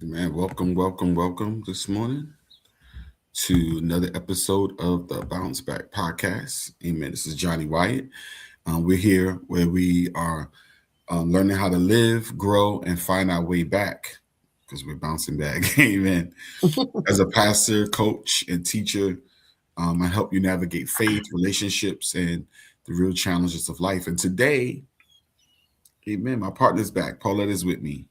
Man, welcome this morning to another episode of the BounceBack Podcast. Amen. This is Johnny Wyatt. We're here where we are learning how to live, grow, and find our way back because we're bouncing back. Amen. As a pastor, coach, and teacher, I help you navigate faith, relationships, and the real challenges of life. And today, amen, my partner's back. Paulette is with me.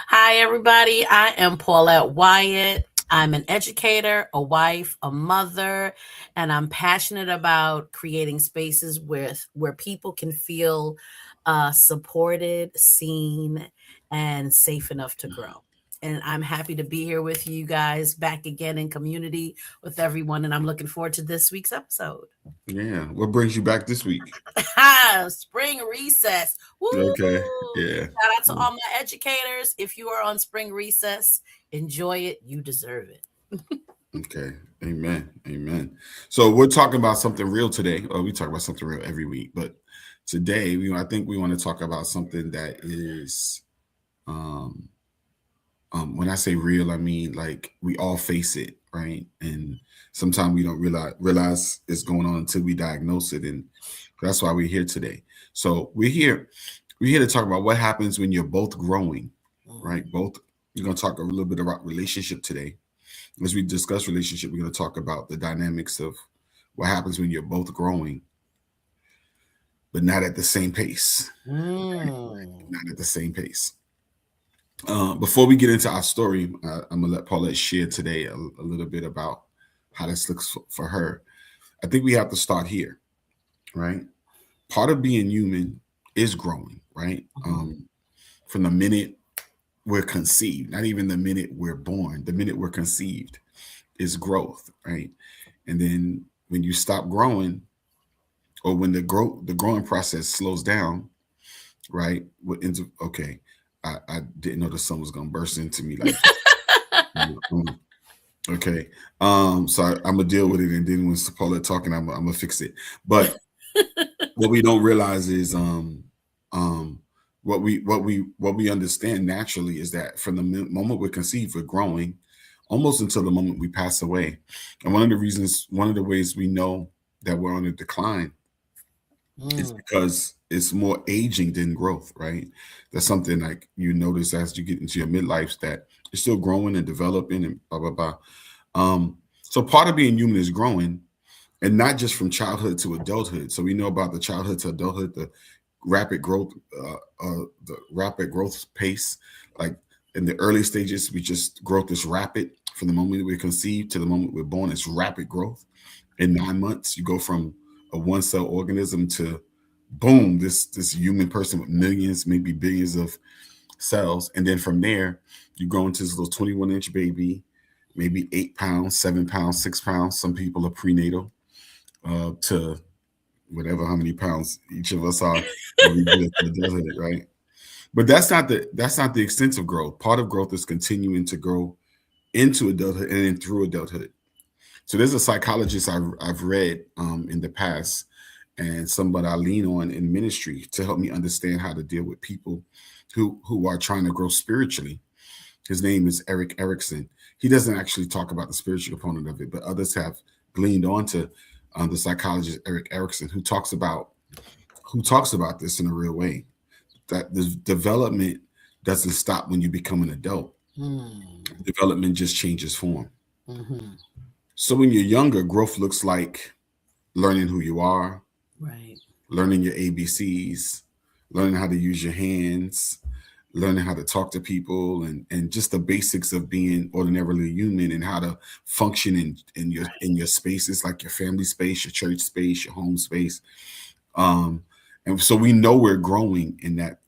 Hi, everybody. I am Paulette Wyatt. I'm an educator, a wife, a mother, and I'm passionate about creating spaces where people can feel supported, seen, and safe enough to grow. And I'm happy to be here with you guys back again in community with everyone. And I'm looking forward to this week's episode. Yeah. What brings you back this week? Spring recess. Woo! Okay. Yeah. Shout out to all my educators. If you are on spring recess, enjoy it. You deserve it. Okay. Amen. So we're talking about something real today. We talk about something real every week, but today I think we want to talk about something that is when I say real, I mean like we all face it, right? And sometimes we don't realize it's going on until we diagnose it, and that's why we're here today. So we're here to talk about what happens when you're both growing, right? We're going to talk a little bit about relationship today. As we discuss relationship, we're going to talk about the dynamics of what happens when you're both growing, but not at the same pace. Not at the same pace. Before we get into our story, I'm gonna let Paulette share today a little bit about how this looks for her. I think we have to start here, right? Part of being human is growing, right? From the minute we're conceived, not even the minute we're born, the minute we're conceived is growth, right? And then when you stop growing, or when the growing process slows down, right? Okay. I didn't know the sun was gonna burst into me like okay. So I'm gonna deal with it, and then when Paulette talking, I'm gonna fix it. But what we don't realize is what we understand naturally is that from the moment we're conceived, we're growing almost until the moment we pass away. And one of the ways we know that we're on a decline is because it's more aging than growth, right? That's something like you notice as you get into your midlife that you're still growing and developing and blah, blah, blah. So part of being human is growing, and not just from childhood to adulthood. So we know about the childhood to adulthood, the rapid growth pace. Like in the early stages, growth is rapid. From the moment we're conceived to the moment we're born, it's rapid growth. In 9 months, you go from a one-cell organism to boom, this human person with millions, maybe billions of cells. And then from there, you go into this little 21-inch baby, maybe 8 pounds, 7 pounds, 6 pounds. Some people are prenatal to whatever, how many pounds each of us are, right? But that's not the extent of growth. Part of growth is continuing to grow into adulthood and then through adulthood. So there's a psychologist I've read in the past, and somebody I lean on in ministry to help me understand how to deal with people who are trying to grow spiritually. His name is Eric Erickson. He doesn't actually talk about the spiritual component of it, but others have gleaned onto the psychologist Eric Erickson, who talks about this in a real way, that the development doesn't stop when you become an adult. Development just changes form. So when you're younger, growth looks like learning who you are, Right. Learning your ABCs, learning how to use your hands, learning how to talk to people, and just the basics of being ordinarily human and how to function in your spaces, like your family space, your church space, your home space. And so we know we're growing in that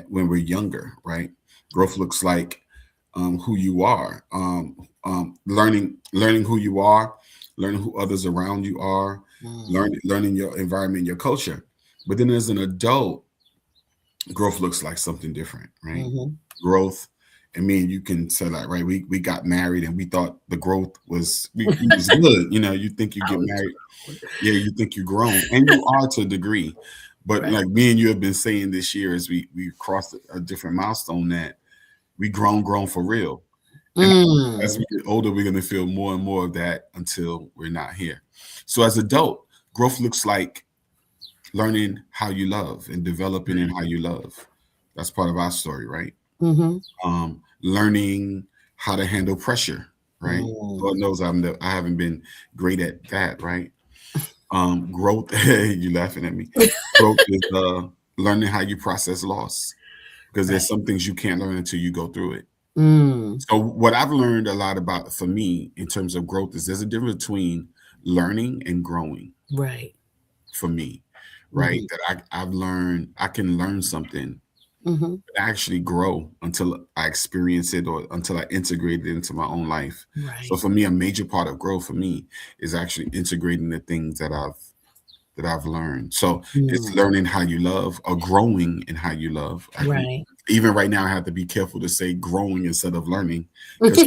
when we're younger, right? Growth looks like who you are, learning who you are, learning who others around you are, learning your environment, your culture. But then as an adult, growth looks like something different, right? Growth and me and you can say like, right, we got married and we thought the growth we was good. You think you I get was married, yeah, you think you grown, and you are to a degree. But right. like me and you have been saying this year as we crossed a different milestone that we grown for real. And as Mm, we get older, we're gonna feel more and more of that until we're not here. So as adult, growth looks like learning how you love and developing in right. how you love. That's part of our story, right? Mm-hmm. Learning how to handle pressure, right? Lord Mm, knows I haven't been great at that, right? Growth, you laughing at me. Growth is learning how you process loss because there's right. some things you can't learn until you go through it. Mm, So what I've learned a lot about for me in terms of growth is there's a difference between learning and growing right. for me, right? Mm-hmm. That I've learned I can learn something Mm-hmm. actually grow until I experience it or until I integrate it into my own life. So Right. for me, a major part of growth for me is actually integrating the things that I've learned. So it's Mm, learning how you love or growing in how you love. right. Even right now, I have to be careful to say growing instead of learning because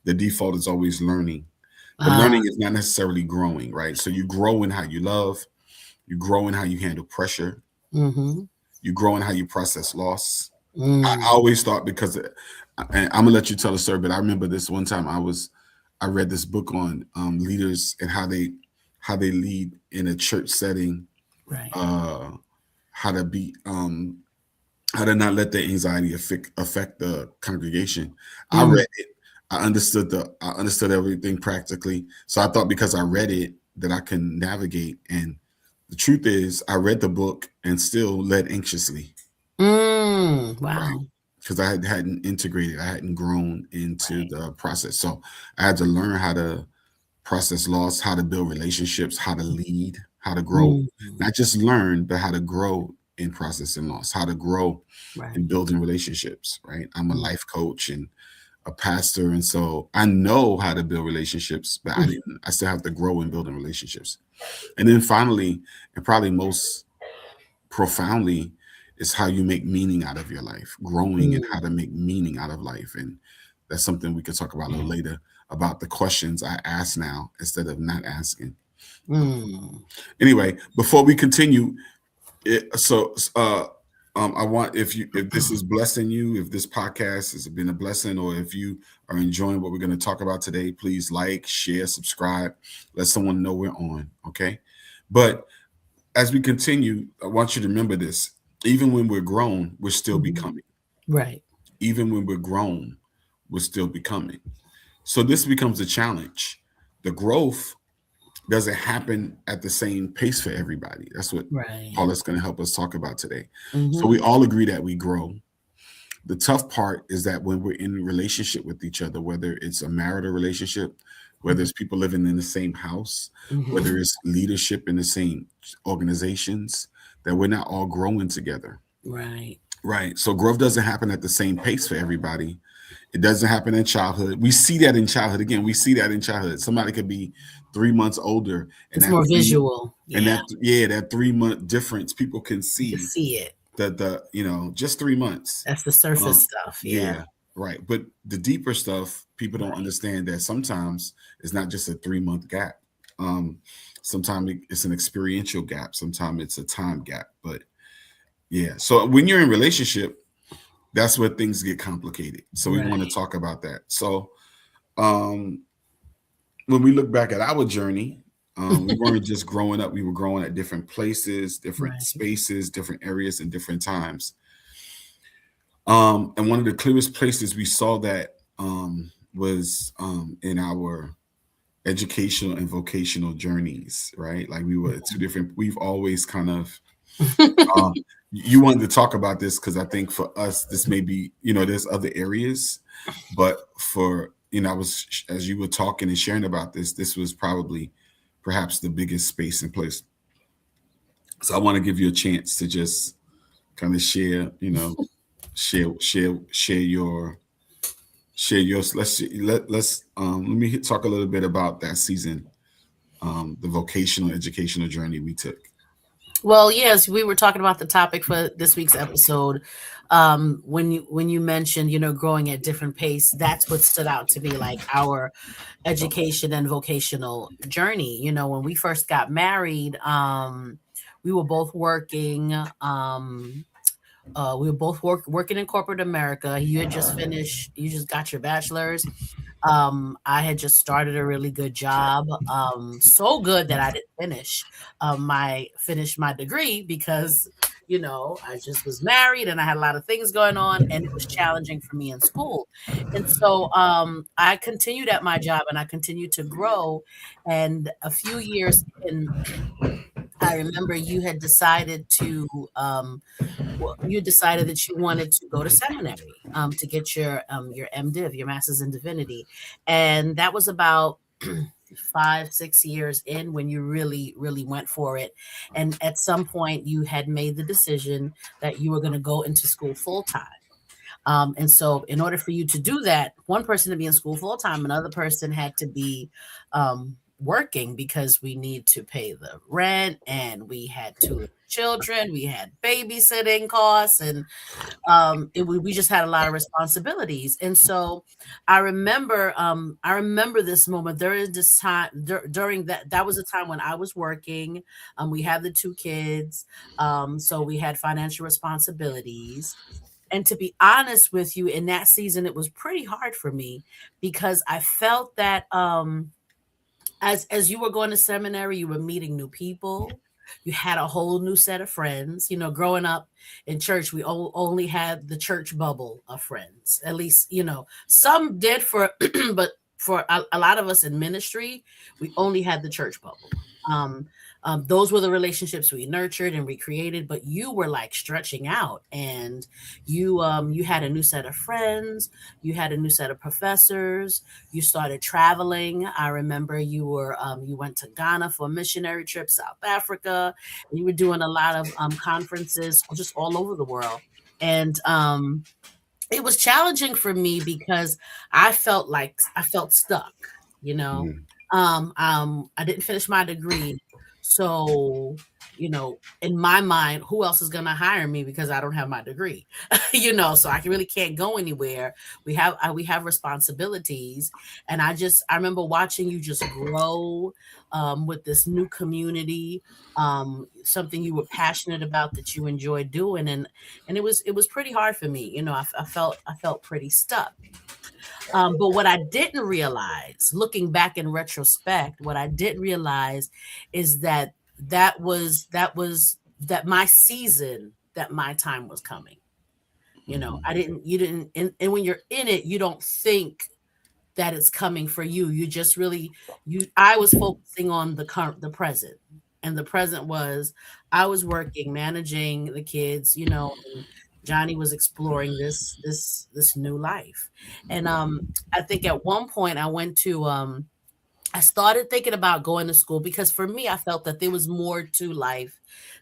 the default is always learning. But Ah, learning is not necessarily growing, right? So you grow in how you love, you grow in how you handle pressure, mm-hmm. you grow in how you process loss. I Mm, always thought because, and I'm gonna let you tell a story, but I remember this one time I read this book on leaders and how they lead in a church setting, right. uh, how to be how to not let the anxiety affect the congregation. I Mm, read it, I understood everything practically. So I thought because I read it that I can navigate. And the truth is, I read the book and still led anxiously, right? wow. Because hadn't integrated, I hadn't grown into Right. the process. So I had to learn how to process loss, how to build relationships, how to lead, how to grow, Mm, not just learn, but how to grow in processing loss, how to grow in right. building relationships, right? I'm a Mm, life coach and a pastor. And so I know how to build relationships, but I still have to grow in building relationships. And then finally, and probably most profoundly, is how you make meaning out of your life, growing and how mm, to make meaning out of life. And that's something we could talk about a little later about the questions I ask now instead of not asking. mm, Anyway, before we continue, I want if this is blessing you, if this podcast has been a blessing, or if you are enjoying what we're going to talk about today, please like, share, subscribe, let someone know we're on. Okay, but as we continue, I want you to remember this: even when we're grown, we're still mhm. becoming. Right. Even when we're grown, we're still becoming. So this becomes a challenge. The growth doesn't happen at the same pace for everybody. That's what Right. Paulette's going to help us talk about today. So Mm-hmm. we all agree that we grow. The tough part is that when we're in relationship with each other, whether it's a marital relationship, whether it's people living in the same house, whether Mm-hmm. it's leadership in the same organizations, that we're not all growing together. Right. Right. So growth doesn't happen at the same pace for everybody. It doesn't happen in childhood. We see that in childhood. Again, we see that in childhood. Somebody could be 3 months older, and It's more visual. Yeah. that 3 month difference, people can You can see see it. the just 3 months. That's the surface Um, stuff. Yeah. yeah, right. But the deeper stuff, people don't Right. understand that sometimes it's not just a 3 month gap. Um, Sometimes it's an experiential gap. Sometimes it's a time gap. But yeah, so when you're in relationship, that's where things get complicated. So we want to Right. talk about that. So um, when we look back at our journey, we weren't just growing up, we were growing at different places, different Right. spaces, different areas, and different times. And one of the clearest places we saw that was in our educational and vocational journeys, right? Like we were two different, we've always kind of, um, you wanted to talk about this because I think for us, this may be, there's other areas, but for, I was, as you were talking and sharing about this was probably perhaps the biggest space and place. So I want to give you a chance to just kind of share, share your let me talk a little bit about that season, the vocational educational journey we took. Well, yes, we were talking about the topic for this week's episode. When you mentioned, growing at different pace, that's what stood out to me, like our education and vocational journey. When we first got married, we were both working. We were both working in corporate America. You just got your bachelor's. I had just started a really good job, so good that I didn't finish my degree because I just was married and I had a lot of things going on, and it was challenging for me in school. And so I continued at my job and I continued to grow. And a few years in, I remember you decided that you wanted to go to seminary to get your MDiv, your Master's in Divinity, and that was about 5-6 years in when you really really went for it. And at some point, you had made the decision that you were going to go into school full time. And so, in order for you to do that, one person to be in school full time, another person had to be working because we need to pay the rent and we had two children, we had babysitting costs, and we just had a lot of responsibilities. And so, I remember this moment. There is this time during that was a time when I was working. We had the two kids, so we had financial responsibilities. And to be honest with you, in that season, it was pretty hard for me because I felt that as you were going to seminary, you were meeting new people. You had a whole new set of friends. Growing up in church, we only had the church bubble of friends. At least, some did for, but for a lot of us in ministry, we only had the church bubble. Those were the relationships we nurtured and we created, but you were like stretching out, and you had a new set of friends, you had a new set of professors, you started traveling. I remember you went to Ghana for a missionary trip, South Africa, and you were doing a lot of conferences just all over the world. And it was challenging for me because I felt stuck, you know. Mm. I didn't finish my degree. So, in my mind, who else is gonna hire me because I don't have my degree? So I really can't go anywhere. We have responsibilities, and I remember watching you just grow with this new community, something you were passionate about that you enjoyed doing, and it was pretty hard for me. I felt pretty stuck. But what I didn't realize, looking back in retrospect, what I didn't realize is that my season, that my time was coming. I didn't, you didn't, and when you're in it, you don't think that it's coming for you. You just really, I was focusing on the present. And the present was I was working, managing the kids, and Johnny was exploring this new life. And I think at one point I started thinking about going to school because for me I felt that there was more to life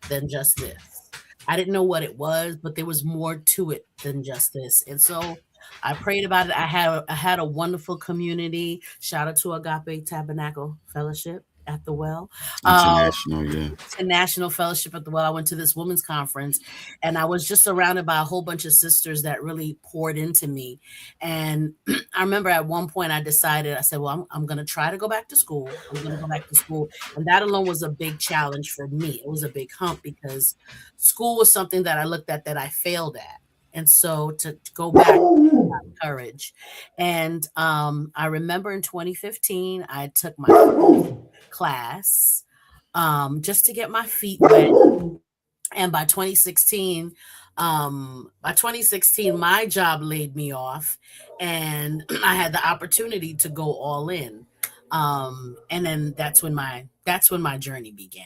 than just this. I didn't know what it was, but there was more to it than just this. And so I prayed about it. I had a wonderful community. Shout out to Agape Tabernacle Fellowship at the Well. Uh, International, yeah. National Fellowship at the Well. I went to this women's conference, and I was just surrounded by a whole bunch of sisters that really poured into me. And I remember at one point I said, well, I'm going to try to go back to school. I'm going to go back to school. And that alone was a big challenge for me. It was a big hump because school was something that I looked at that I failed at. And so to go back, courage. And I remember in 2015, I took my first class just to get my feet wet. And by 2016, my job laid me off, and I had the opportunity to go all in. And then that's when my journey began.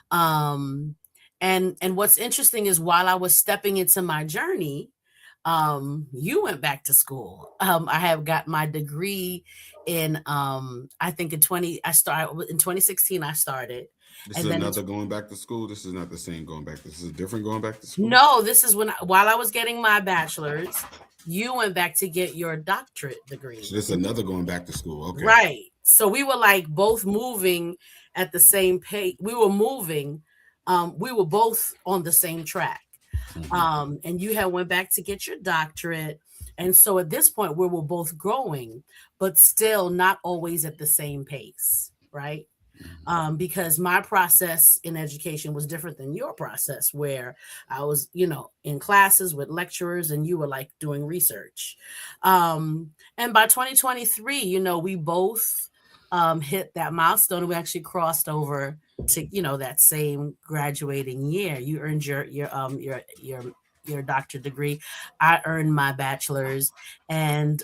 Um, and what's interesting is while I was stepping into my journey, you went back to school. I have got my degree in I think I started in 2016. I started, This is and then another going back to school. This is not the same going back. This is a different going back to school. no, this is while I was getting my bachelor's, you went back to get your doctorate degree. So this is another going back to school. Okay. Right. So we were like both moving at the same pace. We were moving we were both on the same track. And you had went back to get your doctorate. And so at this point, we were both growing, but still not always at the same pace, right? Because my process in education was different than your process, where I was, in classes with lecturers and you were like doing research. And by 2023, we both hit that milestone. We actually crossed over to, that same graduating year. You earned your doctorate degree. I earned my bachelor's, and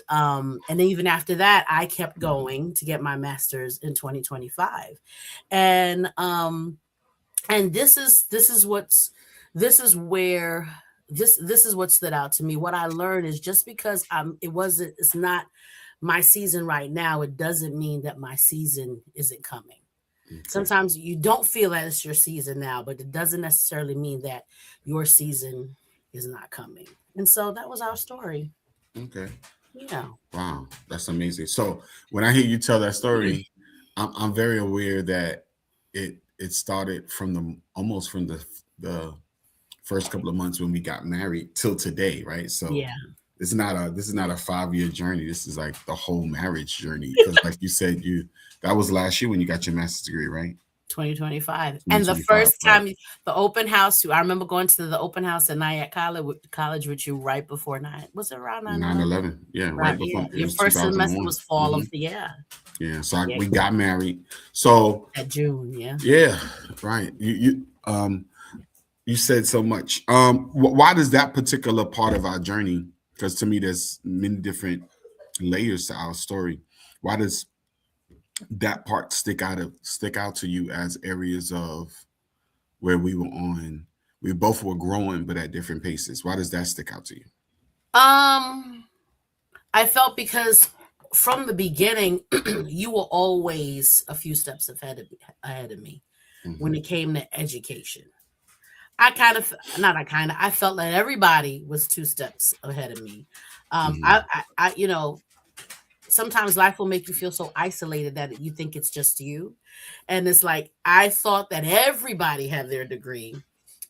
even after that, I kept going to get my master's in 2025. And this is what stood out to me. What I learned is just because it's not my season right now, it doesn't mean that my season isn't coming. Okay. Sometimes you don't feel that it's your season now, but it doesn't necessarily mean that your season is not coming. And so that was our story. Okay. Yeah. Wow, that's amazing. So when I hear you tell that story, I'm very aware that it started from almost from the first couple of months when we got married till today, right? So yeah. This is not a 5-year journey. This is like the whole marriage journey. Because like you said, that was last year when you got your master's degree, right? 2025. And the first time, the open house, I remember going to the open house at Nyack College with you right before was it around 9/11? Yeah, right before. Yeah. Your first semester was fall of the year. Yeah, so we got married. So at June, yeah. Yeah, right. You said so much. Why does that particular part of our journey? Because to me, there's many different layers to our story. Why does that part stick out to you as areas of where we both were growing, but at different paces? Why does that stick out to you? I felt because from the beginning, you were always a few steps ahead of me when it came to education. I felt that everybody was 2 steps ahead of me. Sometimes life will make you feel so isolated that you think it's just you. And it's like, I thought that everybody had their degree.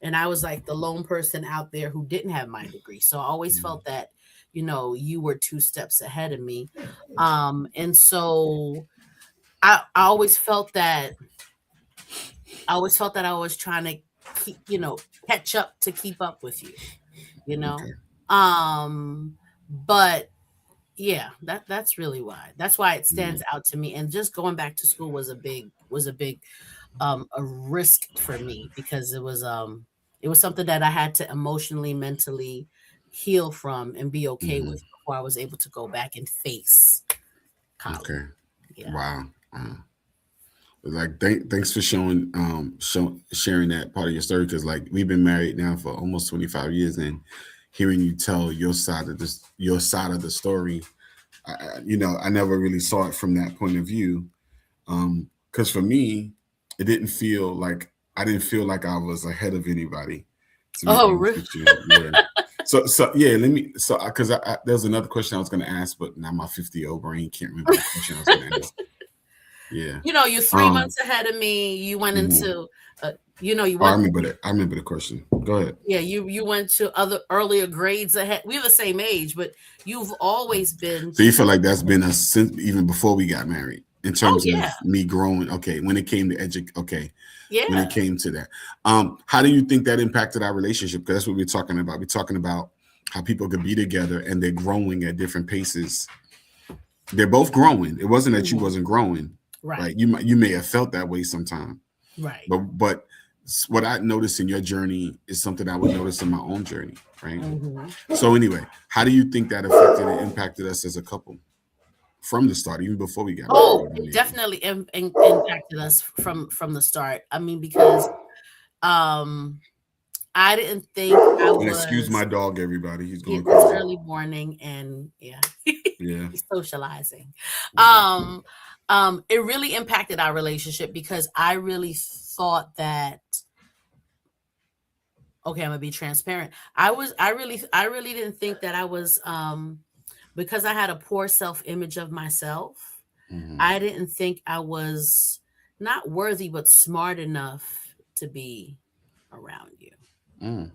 And I was like the lone person out there who didn't have my degree. So I always felt that, you were 2 steps ahead of me. And so I always felt that I was trying to keep, catch up to keep up with you, Okay. But yeah, that's really why. That's why it stands out to me. And just going back to school was a big a risk for me, because it was something that I had to emotionally, mentally heal from and be okay with before I was able to go back and face college. Okay. Yeah. Wow. Like thanks for sharing that part of your story, because like we've been married now for almost 25 years, and hearing you tell your side of the story, I never really saw it from that point of view. Because for me, I didn't feel like I was ahead of anybody. Oh, really? Yeah. So yeah, because there's another question I was going to ask, but now my 50-year-old brain can't remember the question I was going to ask. Yeah. You're 3 months ahead of me. You went into, you went. I remember the question. Go ahead. Yeah, you went to other earlier grades ahead. We were the same age, but you've always been. So you feel like that's been since even before we got married, in terms of me growing. Okay, when it came to okay. Yeah. When it came to that, how do you think that impacted our relationship? Because that's what we're talking about. We're talking about how people could be together and they're growing at different paces. They're both growing. It wasn't that you wasn't growing. Right. You may have felt that way sometime. Right. But what I noticed in your journey is something I would notice in my own journey. Right. So anyway, how do you think that affected and impacted us as a couple from the start, even before we got married? It definitely impacted us from the start. I mean, because I didn't think I was. Excuse my dog, everybody. He's going crazy. It's early morning, and yeah, he's socializing. It really impacted our relationship, because I really thought that. Okay, I'm gonna be transparent. I really didn't think that I was, because I had a poor self-image of myself. I didn't think I was not worthy, but smart enough to be around you. Mm.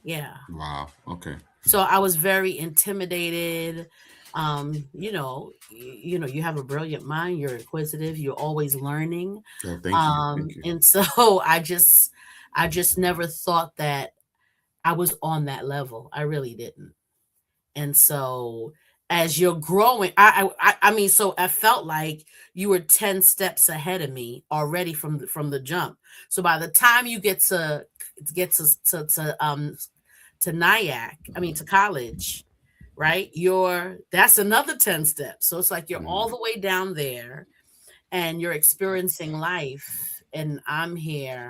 Yeah. Wow. Okay. So I was very intimidated. You know, you have a brilliant mind, you're inquisitive, you're always learning. Oh, thank you. Thank you. And so I just never thought that I was on that level. I really didn't. And so as you're growing, I mean, so I felt like you were 10 steps ahead of me already from the jump. So by the time you get to NIAC, I mean to college, right? That's another 10 steps. So it's like you're all Mm. the way down there and you're experiencing life, and I'm here.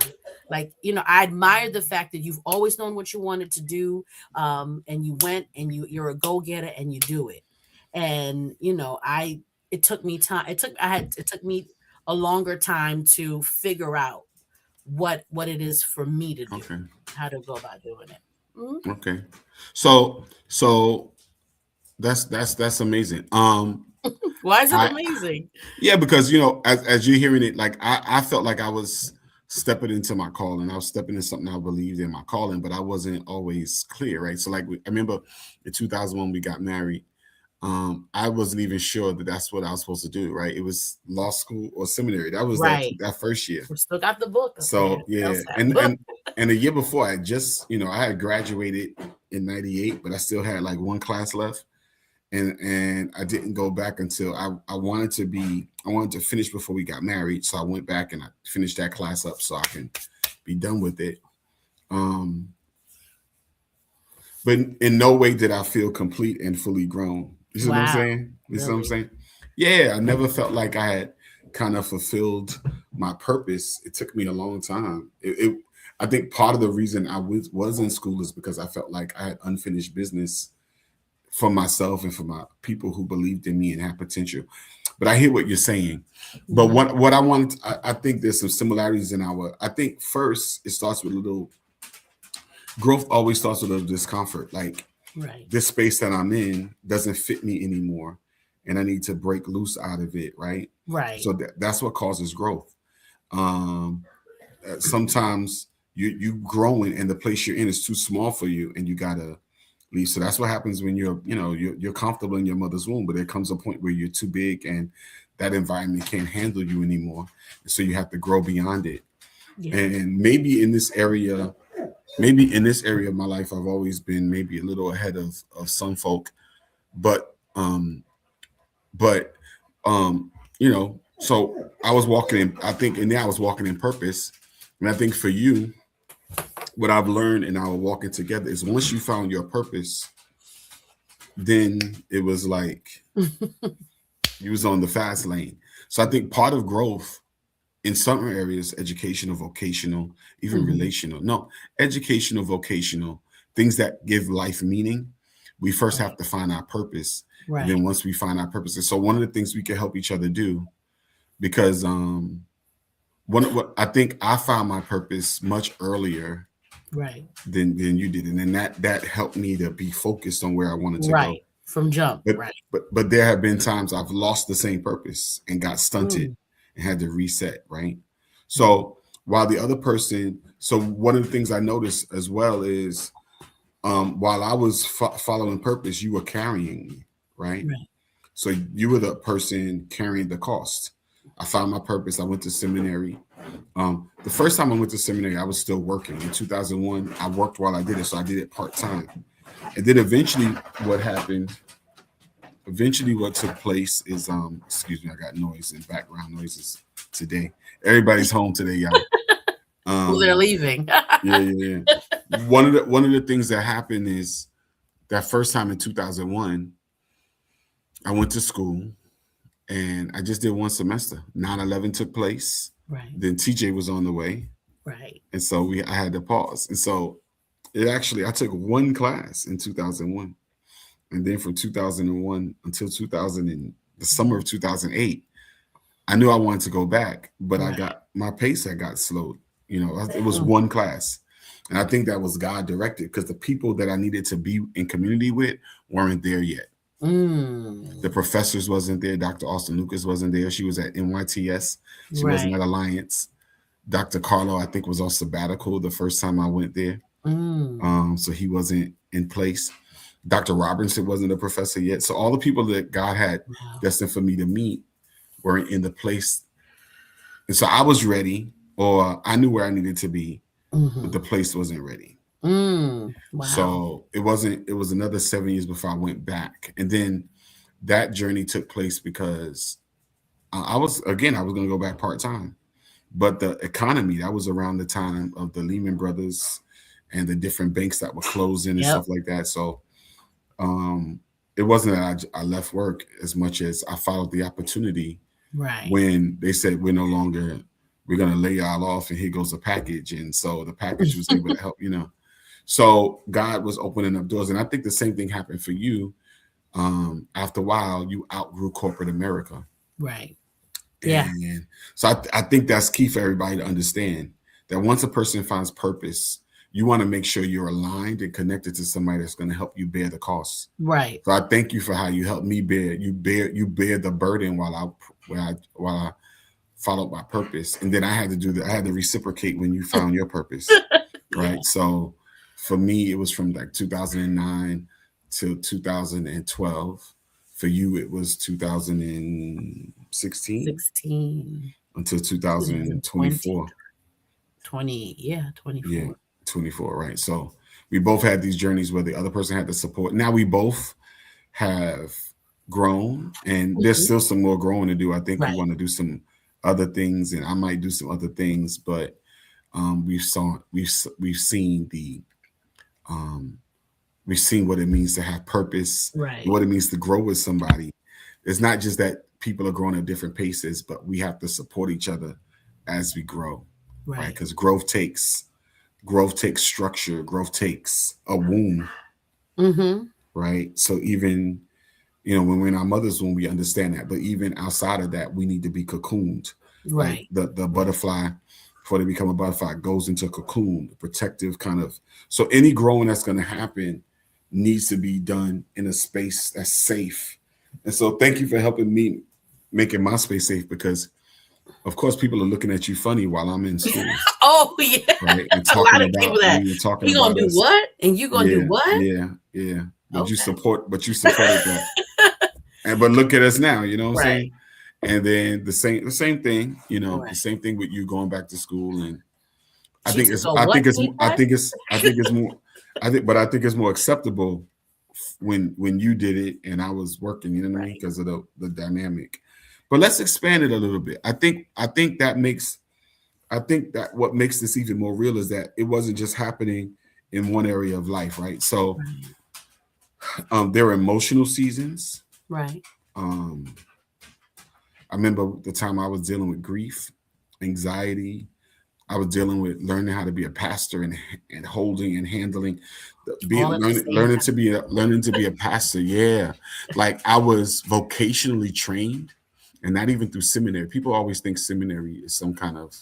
Like, you know, I admire the fact that you've always known what you wanted to do, and you went and you're a go-getter and you do it. And you know, I it took me time. It took me a longer time to figure out what it is for me to do, Okay. how to go about doing it. Mhm. Okay. So that's amazing. Why is it I amazing? Yeah, because as you're hearing it, like I felt like I was stepping into my calling. I was stepping into something I believed in my calling, but I wasn't always clear, right? So like I remember in 2001 we got married. I wasn't even sure that that's what I was supposed to do, right? It was law school or seminary. That was Right. that first year. We still got the book up there. So yeah, LSAT and book. and the year before I just I had graduated in '98, but I still had like one class left, and I didn't go back until I wanted to finish before we got married. So I went back and I finished that class up so I can be done with it. Um, but in no way did I feel complete and fully grown. You see what I'm Wow. saying? You see what I'm Really? saying? Yeah, I never felt like I had kind of fulfilled my purpose. It took me a long time. I think part of the reason I was in school is because I felt like I had unfinished business for myself and for my people who believed in me and had potential. But I hear what you're saying. But Mhm. what I want, I think there's some similarities in I think first it starts with a little growth. Always starts with a little discomfort. Like Right. this space that I'm in doesn't fit me anymore, and I need to break loose out of it. Right. Right. So that's what causes growth. Um, Sometimes you growing and the place you're in is too small for you, and you gotta leave. So that's what happens when you're comfortable in your mother's womb, but there comes a point where you're too big and that environment can't handle you anymore. And so you have to grow beyond it. Yeah. And maybe in this area of my life, I've always been maybe a little ahead of some folk, but but so I was walking in, I think, and now I was walking in purpose. And I think for you, what I've learned in our walking together is once you found your purpose, then it was like you was on the fast lane. So I think part of growth in some areas, educational, vocational, even Mhm. relational, no, educational, vocational, things that give life meaning, we first have Right. to find our purpose. And Right. then once we find our purpose, and so one of the things we can help each other do, because what I think I found my purpose much earlier Right. than you did, and then that helped me to be focused on where I wanted to go. Right. From jump. But Right. but there have been times I've lost the same purpose and got stunted Mm. and had to reset, right? Mm. So while the other person, so one of the things I noticed as well is while I was following purpose, you were carrying me, right? Right. So you were the person carrying the cost. I found my purpose. I went to seminary. The first time I went to seminary, I was still working. In 2001, I worked while I did it, so I did it part time. And then what happened? Eventually, what took place is excuse me, I got noise and background noises today. Everybody's home today, y'all. Well, they're leaving. Yeah. One of the things that happened is that first time in 2001, I went to school and I just did one semester. 9/11 took place. Right. Then TJ was on the way, Right. and so I had to pause. And so I took one class in 2001, and then from 2001 until 2000 and the summer of 2008, I knew I wanted to go back, but I Right. got my pace had got slowed. It was Mm. one class, and I think that was God directed because the people that I needed to be in community with weren't there yet. The Mm. professors wasn't there. Dr. Austin Lucas wasn't there. She was at NYTS. She wasn't Right. at Alliance. Dr. Carlo, I think, was on sabbatical the first time I went there. So he wasn't in place. Dr. Robinson wasn't a professor yet. So all the people that God had Wow. destined for me to meet weren't in the place. And so I was ready, or I knew where I needed to be, but the place wasn't ready. Wow. So it was another 7 years before I went back. And then that journey took place because I was going to go back part-time. But the economy, that was around the time of the Lehman Brothers and the different banks that were closing and stuff like that. So it wasn't that I left work as much as I followed the opportunity when they said we're going to lay y'all off and here goes a package. And so the package was able to help, So God was opening up doors. And I think the same thing happened for you. After a while, you outgrew corporate America. Right. And so I think that's key for everybody to understand that once a person finds purpose, you want to make sure you're aligned and connected to somebody that's going to help you bear the costs. Right. So I thank you for how you helped me bear the burden while I followed my purpose. And then I had to reciprocate when you found your purpose. Right. So for me, it was from like 2009 till 2012. For you, it was 2016 until 2024. 24, right? So we both had these journeys where the other person had the support. Now we both have grown, and there's still some more growing to do. I think we want to do some other things, and I might do some other things, but we've seen what it means to have purpose, what it means to grow with somebody. It's not just that people are growing at different paces, but we have to support each other as we grow, right? Because growth takes structure. Growth takes a womb, right? So even, when we're in our mother's womb, we understand that. But even outside of that, we need to be cocooned. Right. Like the butterfly, before they become a butterfly, goes into a cocoon, protective kind of. So any growing that's going to happen needs to be done in a space that's safe. And so thank you for helping me making my space safe, because of course people are looking at you funny while I'm in school. Oh yeah. Right. And talking about that. You gonna do what? And you gonna do what? Yeah. But you supported that. But look at us now, you know what I'm saying? And then the same thing, the same thing with you going back to school. And I think it's more acceptable when you did it and I was working, you know what I mean? Because of the dynamic. But let's expand it a little bit. I think that what makes this even more real is that it wasn't just happening in one area of life, right? So there are emotional seasons. Right. I remember the time I was dealing with grief, anxiety. I was dealing with learning how to be a pastor and holding and handling, learning to be a pastor. Yeah, like I was vocationally trained, and not even through seminary. People always think seminary is some kind of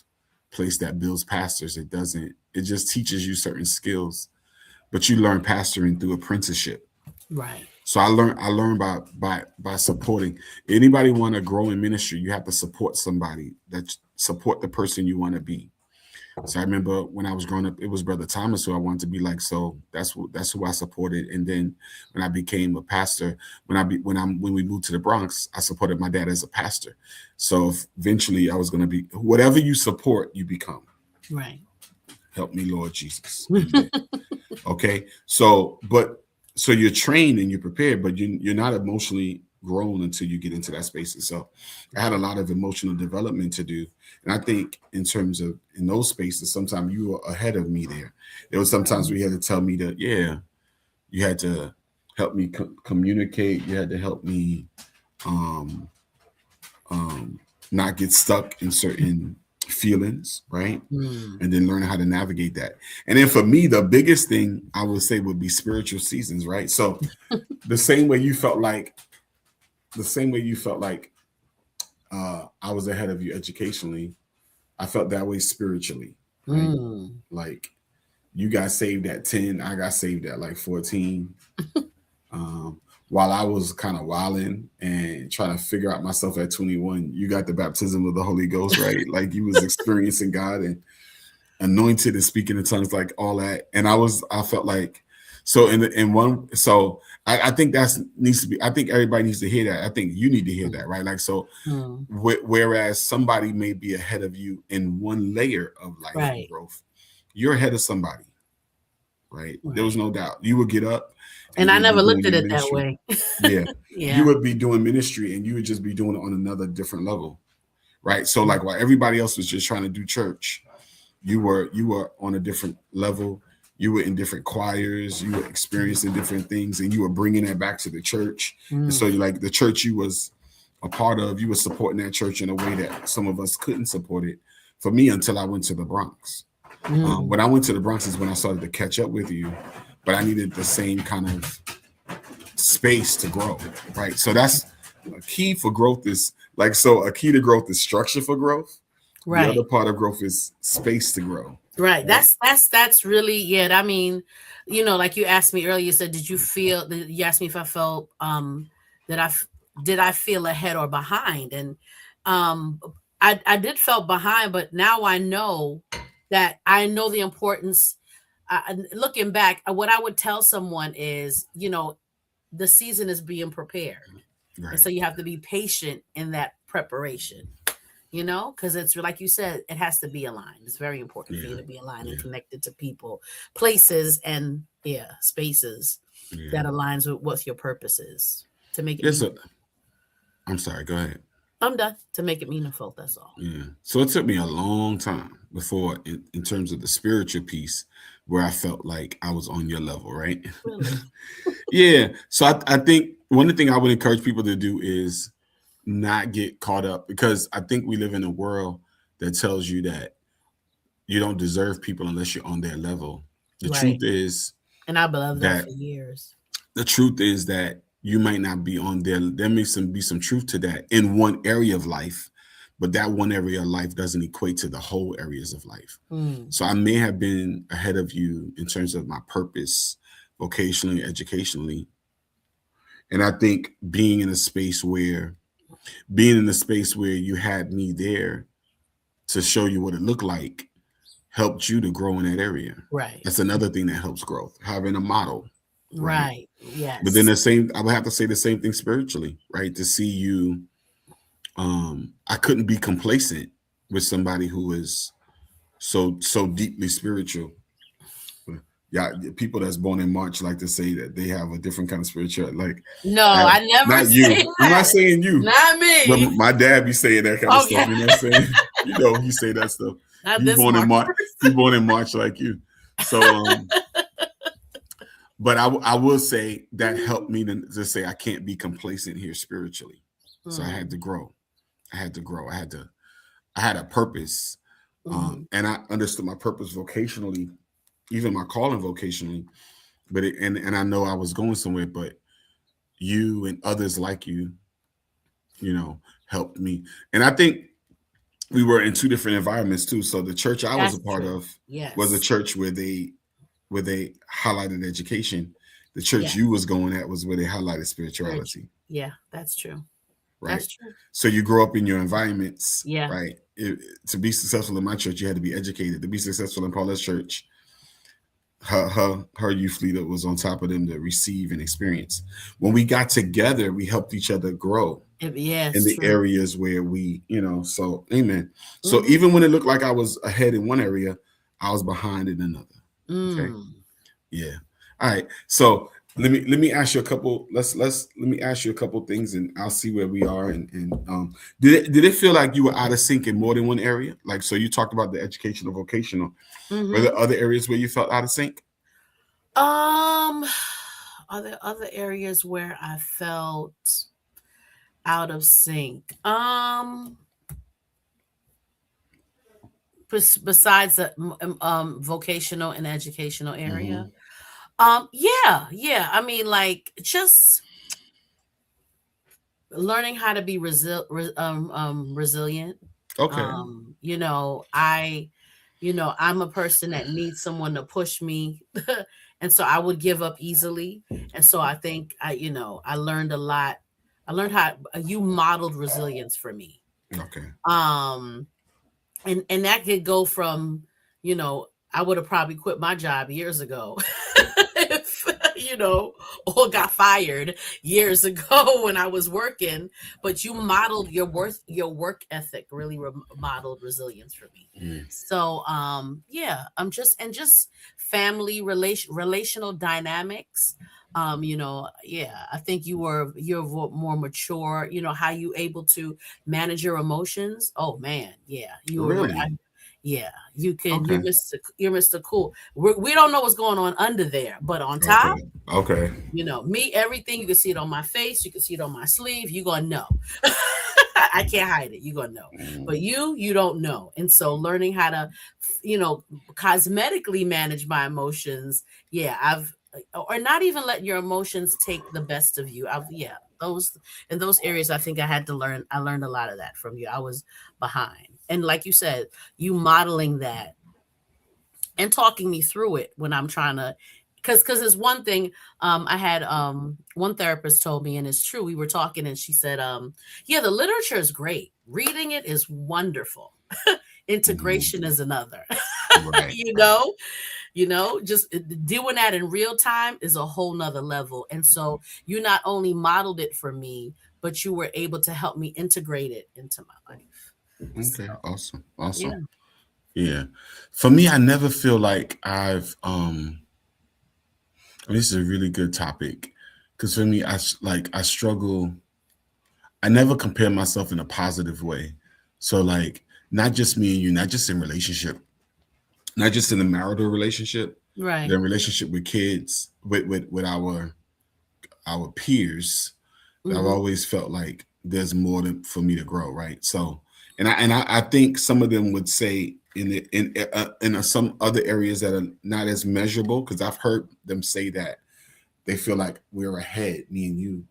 place that builds pastors. It doesn't. It just teaches you certain skills, but you learn pastoring through apprenticeship. Right. So I learned by supporting. Anybody want to grow in ministry, you have to support somebody that support the person you want to be. So I remember when I was growing up, it was Brother Thomas who I wanted to be like. So that's who I supported. And then when I became a pastor, when we moved to the Bronx, I supported my dad as a pastor. So eventually I was going to be whatever you support, you become. Right. Help me, Lord Jesus. Okay. So you're trained and you're prepared, but you're not emotionally grown until you get into that space. And so I had a lot of emotional development to do. And I think in terms of in those spaces, sometimes you were ahead of me there. There was sometimes we had to tell me that, you had to help me communicate. You had to help me not get stuck in certain feelings, right? And then learn how to navigate that. And then for me, the biggest thing I would say would be spiritual seasons, right? So the same way you felt like I was ahead of you educationally, I felt that way spiritually. Right? Like you got saved at 10, I got saved at like 14. while I was kind of wilding and trying to figure out myself at 21, you got the baptism of the Holy Ghost, right? Like you was experiencing God and anointed and speaking in tongues, like all that. And I felt like, so I think that's needs to be, I think everybody needs to hear that. I think you need to hear that, right? Like, so whereas somebody may be ahead of you in one layer of life and growth, you're ahead of somebody, right? There was no doubt. You would get up. And I never looked at it that way. Yeah. You would be doing ministry and you would just be doing it on another different level, right? So like while everybody else was just trying to do church, you were on a different level. You were in different choirs. You were experiencing different things, and you were bringing that back to the church. And so, like the church you was a part of, you were supporting that church in a way that some of us couldn't support it. For me, until I went to the Bronx. When I went to the Bronx is when I started to catch up with you, but I needed the same kind of space to grow, right? So that's a key for growth is like, so a key to growth is structure for growth. Right. The other part of growth is space to grow. Right. That's really, yeah. I mean, like you asked me earlier, you said, you asked me if I felt, did I feel ahead or behind? And I did felt behind, but now I know that I know the importance. Looking back, what I would tell someone is, the season is being prepared. Right. And so you have to be patient in that preparation. Because it's like you said, it has to be aligned. It's very important for you to be aligned and connected to people, places, and spaces that aligns with your purposes to make it. I'm sorry. Go ahead. I'm done. To make it meaningful. That's all. Yeah. So it took me a long time before, in terms of the spiritual piece, where I felt like I was on your level, right? Really? Yeah. So I think one of the things I would encourage people to do is not get caught up, because I think we live in a world that tells you that you don't deserve people unless you're on their level. The truth is, and I believe that for years. The truth is that you might not be on there. There may be some truth to that in one area of life, but that one area of life doesn't equate to the whole areas of life. So I may have been ahead of you in terms of my purpose, vocationally, educationally. And I think being in a space where you had me there to show you what it looked like helped you to grow in that area. Right. That's another thing that helps growth, having a model. Right. Yes. But then I would have to say the same thing spiritually, right? To see you, I couldn't be complacent with somebody who is so deeply spiritual. Yeah, people that's born in March like to say that they have a different kind of spiritual. Like, no, I never. Not you. That. I'm not saying you. Not me. But my dad be saying that kind of stuff. You know what I'm saying? He say that stuff. He's born in March. He's born in March like you. So, but I will say that helped me to say I can't be complacent here spiritually. So I had to grow. I had a purpose, and I understood my purpose vocationally. Even my calling vocationally, but and I know I was going somewhere, but you and others like you, helped me. And I think we were in two different environments too. So the church I was a part of was a church where they highlighted education. The church you was going at was where they highlighted spirituality. Yeah, that's true. Right. That's true. So you grow up in your environments. Yeah. Right. To be successful in my church, you had to be educated. To be successful in Paulette's church, her youth leader was on top of them to receive and experience. When we got together, we helped each other grow in the areas where we, so amen. So even when it looked like I was ahead in one area, I was behind in another. Okay. Yeah. All right. So let me ask you a couple. Let me ask you a couple things, and I'll see where we are. And did it feel like you were out of sync in more than one area? Like, so you talked about the educational, vocational. Were there other areas where you felt out of sync? Are there other areas where I felt out of sync? Besides the vocational and educational area. Yeah. I mean, like, just learning how to be resilient. Okay. I'm a person that needs someone to push me And so I would give up easily. And so I think I learned a lot. I learned how you modeled resilience for me. Okay. Um, and that could go from, I would have probably quit my job years ago if, or got fired years ago when I was working. But you modeled your work ethic really modeled resilience for me. Mm. So yeah, just family relational dynamics. Yeah, I think you're more mature. How you able to manage your emotions. Oh man, yeah, Really? yeah, you can. Okay. You're Mr. Cool. We don't know what's going on under there, but on top, Okay. Okay. me, everything you can see it on my face, you can see it on my sleeve. You gonna know. I can't hide it. You gonna know, but Mm. you don't know. And so, learning how to, cosmetically manage my emotions. Yeah, or not even let your emotions take the best of you. Yeah, those areas, I think I had to learn. I learned a lot of that from you. I was behind, and like you said, you modeling that and talking me through it when I'm trying to, because it's one thing. I had one therapist told me, and it's true. We were talking, and she said, yeah, the literature is great. Reading it is wonderful. Mhm. Integration is another. Right. you Right. know, just doing that in real time is a whole nother level. And so you not only modeled it for me, but you were able to help me integrate it into my life. Okay. So Awesome. yeah. Awesome. Yeah. For me, I never feel like this is a really good topic because for me, I struggle. I never compare myself in a positive way. So like, not just me and you, not just in relationship, not just in a marital relationship, but Right. in relationship with kids, with our peers. I've Hmm. always felt like there's more for me to grow, right? So, and I think some of them would say in some other areas that are not as measurable, because I've heard them say that they feel like we're ahead, me and you.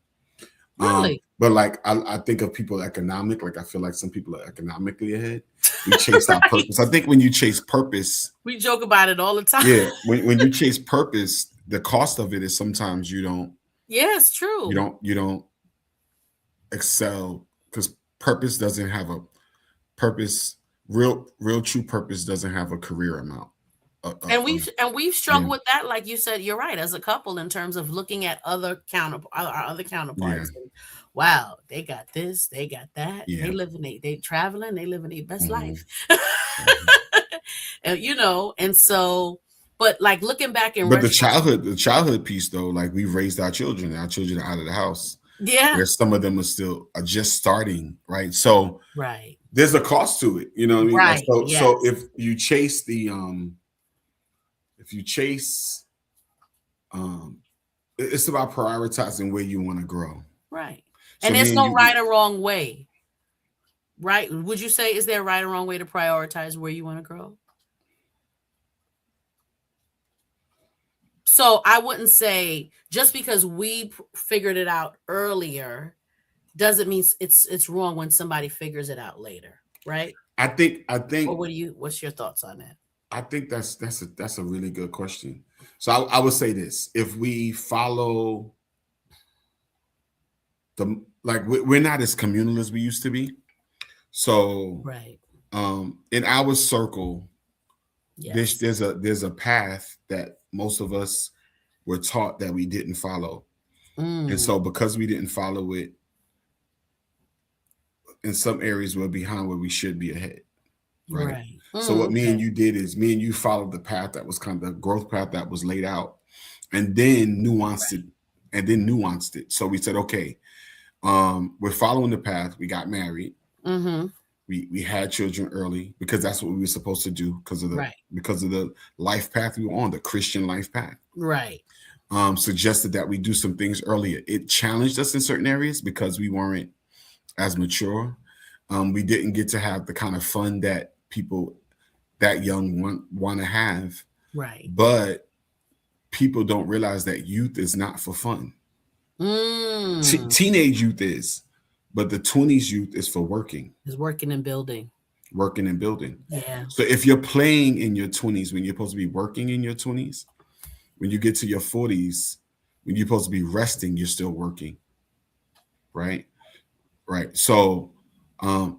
Really? But like I think of people economic, like I feel like some people are economically ahead. We chase our Right. purpose. I think when you chase purpose, We joke about it all the time. yeah, when you chase purpose, the cost of it is sometimes Yeah, it's true. you don't excel because purpose doesn't have a purpose. Real true purpose doesn't have a career amount. And we've Yeah, struggled with that, like you said. You're right, as a couple, in terms of looking at our other yeah, counterparts. And, wow, they got this, they got that. yeah. They traveling, they living their best Hmm. life. Hmm. And and so, but like looking back in But retrospect, the childhood piece though, like we raised our children. Our children are out of the house. yeah, Where some of them are just starting, right? So right, there's a cost to it. You know what I mean? Like right, so yes, if you chase if you chase um it's about prioritizing where you want to grow. right. So And me there's and no you, right or wrong way, right? Would you say, is there a right or wrong way to prioritize where you want to grow? So I wouldn't say just because we figured it out earlier doesn't mean it's wrong when somebody figures it out later, right? I Or think what's your thoughts on that? that's a really good question. So I would say this: if we follow we're not as communal as we used to be. So Right. in our circle, Yes. there's a path that most of us were taught that we didn't follow. And Mm, so because we didn't follow it, in some areas we're behind where we should be ahead. Right. right. So what me and Okay. you did is me and you followed the path that was kind of the growth path that was laid out and then Right. nuanced it. So we said, okay, we're following the path. We got married. Mm-hmm. We had children early because that's what we were supposed to do Right. because of the life path we were on, the Christian life path. Right. Suggested that we do some things earlier. It challenged us in certain areas because we weren't as mature. We didn't get to have the kind of fun that people that young want to have. Right. But people don't realize that youth is not for fun. Mm. Teenage youth is, but the 20s youth is for Is working and building. working and building. Yeah. So if you're playing in your 20s when you're supposed to be working in your 20s, When you get to your 40s, when you're supposed to be resting, you're still working, right? Right. So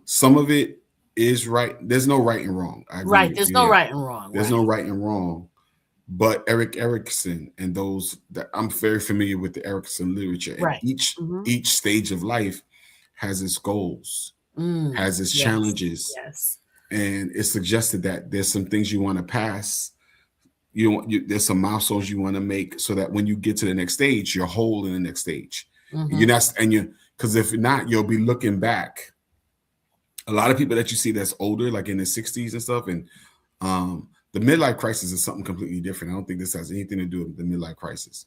some of it is right. There's no right and wrong. I agree Right. with There's you no there. right and wrong. There's Right. no right and wrong. But Eric Erickson and those that I'm very familiar with the Erickson literature, and Right. Mm-hmm. each stage of life has its goals, has its Yes. challenges, Yes. and it's suggested that there's some things you want to pass. There's some milestones you want to make so that when you get to the next stage, you're whole in the next stage. Mm-hmm. You're not, and you because if not, you'll be looking back. A lot of people that you see that's older, like in the 60s and stuff, and the midlife crisis is something completely different. I don't think this has anything to do with the midlife crisis.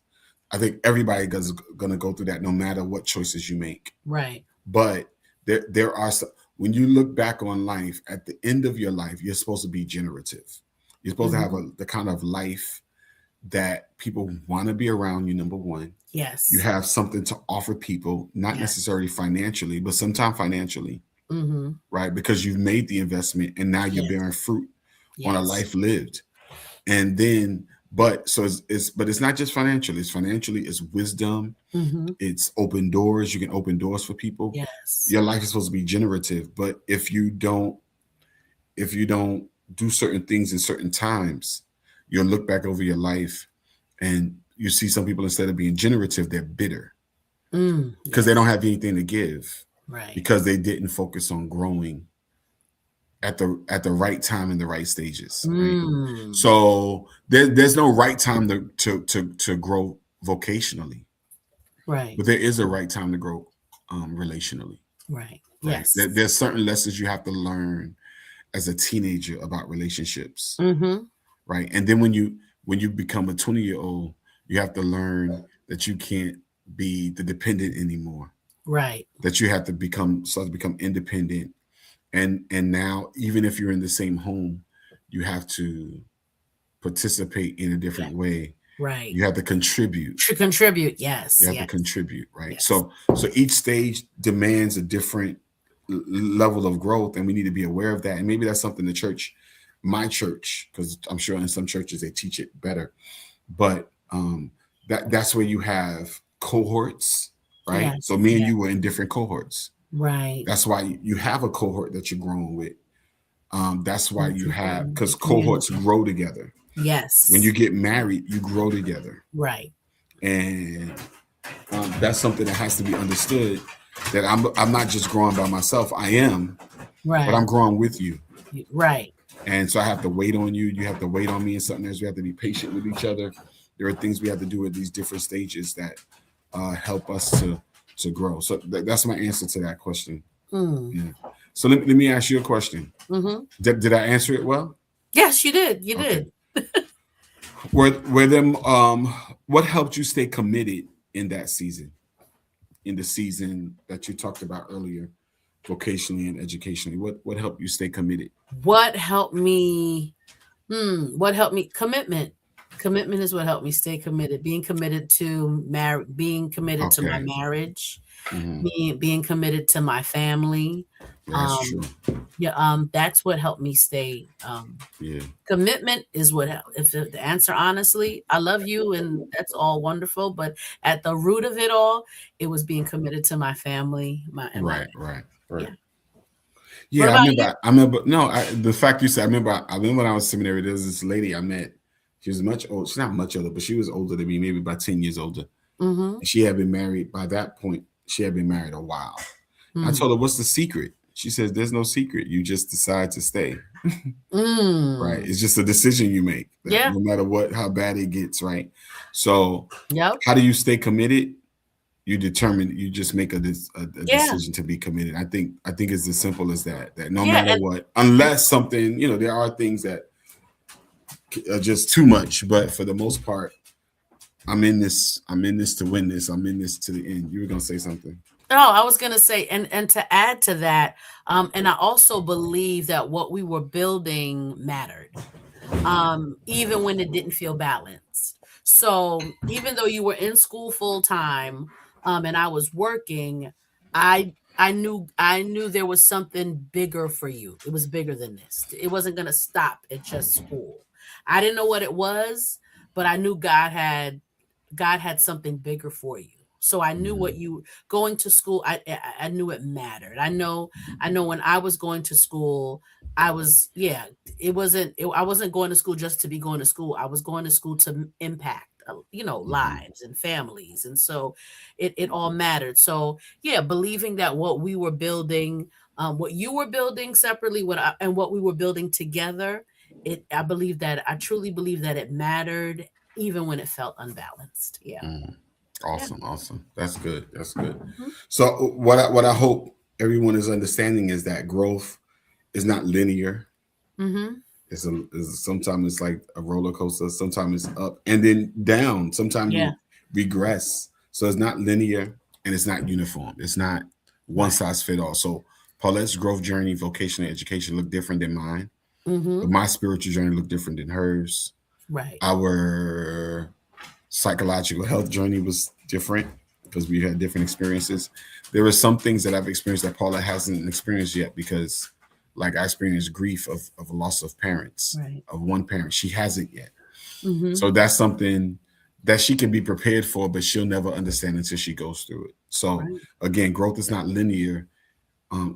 I think everybody is going to go through that no matter what choices you make. Right. But there are some, when you look back on life, at the end of your life, you're supposed to be generative. You're supposed to have the kind of life that people want to be around you, number one. Yes. You have something to offer people, not necessarily financially, but sometimes financially, right? Because you've made the investment and now you're bearing fruit on a life lived. And then, but so it's not just financially. It's financially, it's wisdom, it's open doors. You can open doors for people. Yes. Your life is supposed to be generative, but if you don't do certain things in certain times, you'll look back over your life and you see some people, instead of being generative, they're bitter because they don't have anything to give, right? Because they didn't focus on growing at the right time in the right stages, right? So there's no right time to grow vocationally, right? But there is a right time to grow relationally, right? Right? Yes. There's certain lessons you have to learn as a teenager about relationships, right? And then when you become a 20-year-old, you have to learn that you can't be the dependent anymore, right? That you have to start to become independent, and now even if you're in the same home, you have to participate in a different way. Right. You have to contribute. Yes. You have to contribute, right? Yes. So each stage demands a different level of growth, and we need to be aware of that. And maybe that's something the church, my church, because I'm sure in some churches they teach it better, but that's where you have cohorts, right? Yes. So me and you were in different cohorts. Right. That's why you have a cohort that you're growing with. That's why you have, because cohorts grow together. Yes. When you get married, you grow together. Right. And that's something that has to be understood, that I'm not just growing by myself. I am, right, but I'm growing with you. Right. And so I have to wait on you. You have to wait on me, and something else. We have to be patient with each other. There are things we have to do at these different stages that help us to grow. So that's my answer to that question. Yeah. So let me ask you a question. Did I answer it well? Yes, you did. You did. Were them what helped you stay committed in that season, in the season that you talked about earlier, vocationally and educationally? What helped you stay committed? What helped me? What helped me? Commitment. Commitment is what helped me stay committed. Being committed to being committed to my marriage, being committed to my family. That's true. Yeah, that's what helped me stay. Commitment is what helped. If the answer, honestly, I love you, and that's all wonderful. But at the root of it all, it was being committed to my family. Right. Yeah. Yeah, I remember. No, the fact you said, I remember when I was in seminary, there was this lady I met. She was much older. She's not much older, but she was older than me, maybe about 10 years older. And she had been married by that point. She had been married a while. I told her, "What's the secret?" She says, "There's no secret. You just decide to stay." Right. It's just a decision you make. No matter how bad it gets. Right. So how do you stay committed? You just make a decision to be committed. I think it's as simple as that. That no matter what, unless something, there are things that are just too much. But for the most part, I'm in this to win this. I'm in this to the end. You were gonna say something. Oh, I was gonna say, and to add to that, and I also believe that what we were building mattered, even when it didn't feel balanced. So even though you were in school full time, and I was working, I knew there was something bigger for you. It was bigger than this. It wasn't gonna stop at just school. I didn't know what it was, but I knew God had something bigger for you. So I knew what Mhm. you going to school. I knew it mattered. I know when I was going to school, I was yeah. I wasn't going to school just to be going to school. I was going to school to impact Mhm. lives and families, and so it all mattered. So yeah, believing that what we were building, what you were building separately, and what we were building together, I truly believe that it mattered even when it felt unbalanced. Yeah. Mhm. Yeah. Awesome, awesome. That's good. That's good. Mhm. So what I hope everyone is understanding is that growth is not linear. Mhm. Sometimes it's like a roller coaster. Sometimes it's up and then down. Sometimes Yeah. you regress. So it's not linear and it's not uniform. It's not one Right. size fit all. So Paulette's growth journey, vocational education look different than mine. But Mhm. my spiritual journey looked different than hers. Right. Our psychological health journey was different because we had different experiences. There are some things that I've experienced that Paula hasn't experienced yet because, like, I experienced grief of a loss of parents, Right. of one parent. She hasn't yet. Mhm. So that's something that she can be prepared for, but she'll never understand until she goes through it. So Right. again, growth is not linear.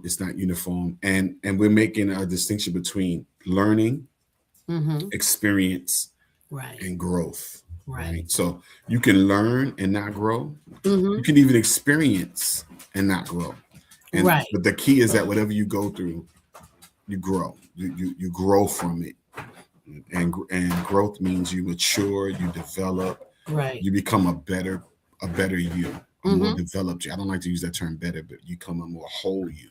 It's not uniform, and we're making a distinction between learning, Mhm. experience, Right. and growth, Right. right? So you can learn and not grow. You Mhm. can even experience and not grow. And Right. but the key is that whatever you go through, you grow. You grow from it. And growth means you mature, you develop, Right. you become a better you, a more Mhm. developed you. I don't like to use that term better, but you become a more whole you,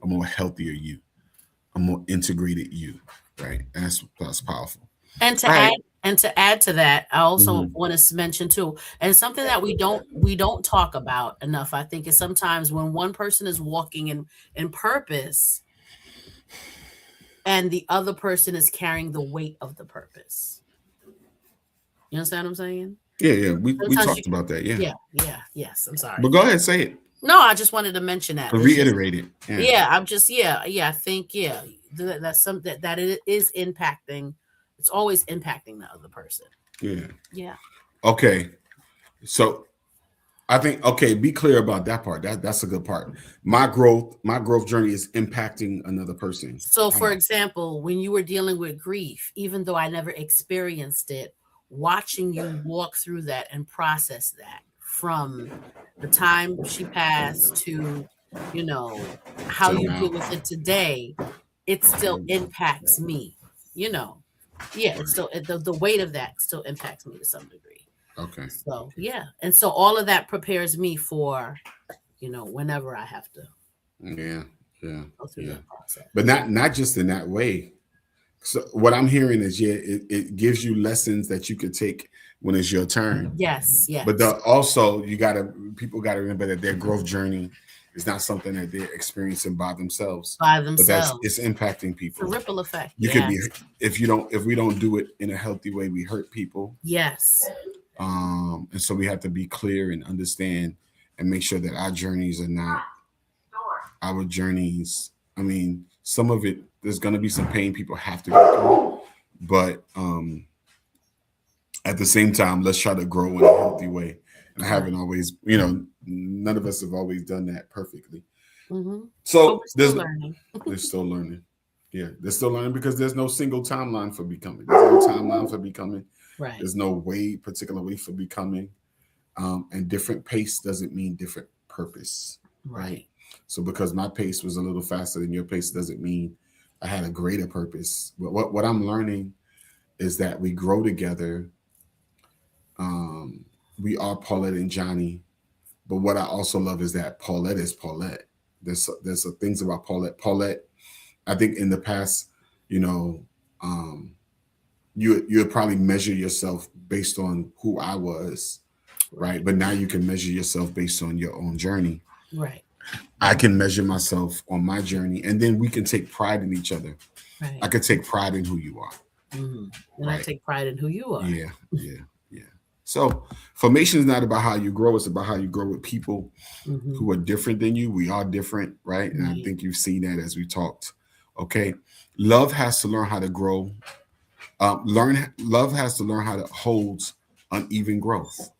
a more healthier you, a more integrated you, right? And that's powerful. And All to add right. and to add to that, I also Mhm. want to mention too, and something that we don't talk about enough, I think, is sometimes when one person is walking in purpose and the other person is carrying the weight of the purpose. You understand what I'm saying? Yeah, we Sometimes you talked about that, yeah. yeah, yeah, yes, I'm sorry. But go ahead, say it. No, I just wanted to mention that. It's just Reiterate it. Yeah. yeah, I'm just yeah, I think that's something that it is impacting. It's always impacting the other person. Yeah. Yeah. Okay. So I think be clear about that part. That's a good part. My growth journey is impacting another person. So, for How? example, when you were dealing with grief, even though I never experienced it, watching you walk through that and process that from the time she passed to, you know, how Till you now. deal with it today, it still impacts me. You know, yeah, it's Right. still the weight of that still impacts me to some degree. Okay. So, yeah, and so all of that prepares me for, whenever I have to Yeah. Yeah. go through Yeah. that process. But not just in that way. So what I'm hearing is, yeah, it gives you lessons that you could take when it's your turn. Yes, But yes. also people gotta remember that their growth journey is not something that they're experiencing by themselves, By but it's themselves. impacting It's a people. ripple effect. You could be Yes. if we don't do it in a healthy way, we hurt people. Yes. And so we have to be clear and understand and make sure that our journeys are not our journeys. I mean, some of it there's gonna be some pain people have to go through, but at the same time, let's try to grow in a healthy way. And I Right. haven't always, none of us have always done that perfectly. But So we're still learning. they're still learning. Yeah, they're still learning because there's no single timeline for becoming. There's no timeline for becoming. Right. There's no particular way for becoming. And different pace doesn't mean different purpose, right? Right. So because my pace was a little faster than your pace doesn't mean I had a greater purpose. But what I'm learning is that we grow together. Um, we are Paulette and Johnny, but what I also love is that Paulette is Paulette. There's some things about Paulette. Paulette, I think in the past, you know, um, you would probably measure yourself based on who I was, right? Right. But now you can measure yourself based on your own journey. Right. I can measure myself on my journey, and then we can take pride in each other. I Right. could take pride in who you are, And I right? take pride in who you are. Yeah, yeah, yeah. So formation is not about how you grow; it's about how you grow with people Hmm. who are different than you. We are different, right? And I Right. think you've seen that as we talked. Okay, love has to learn how to grow Love has to learn how to hold uneven growth.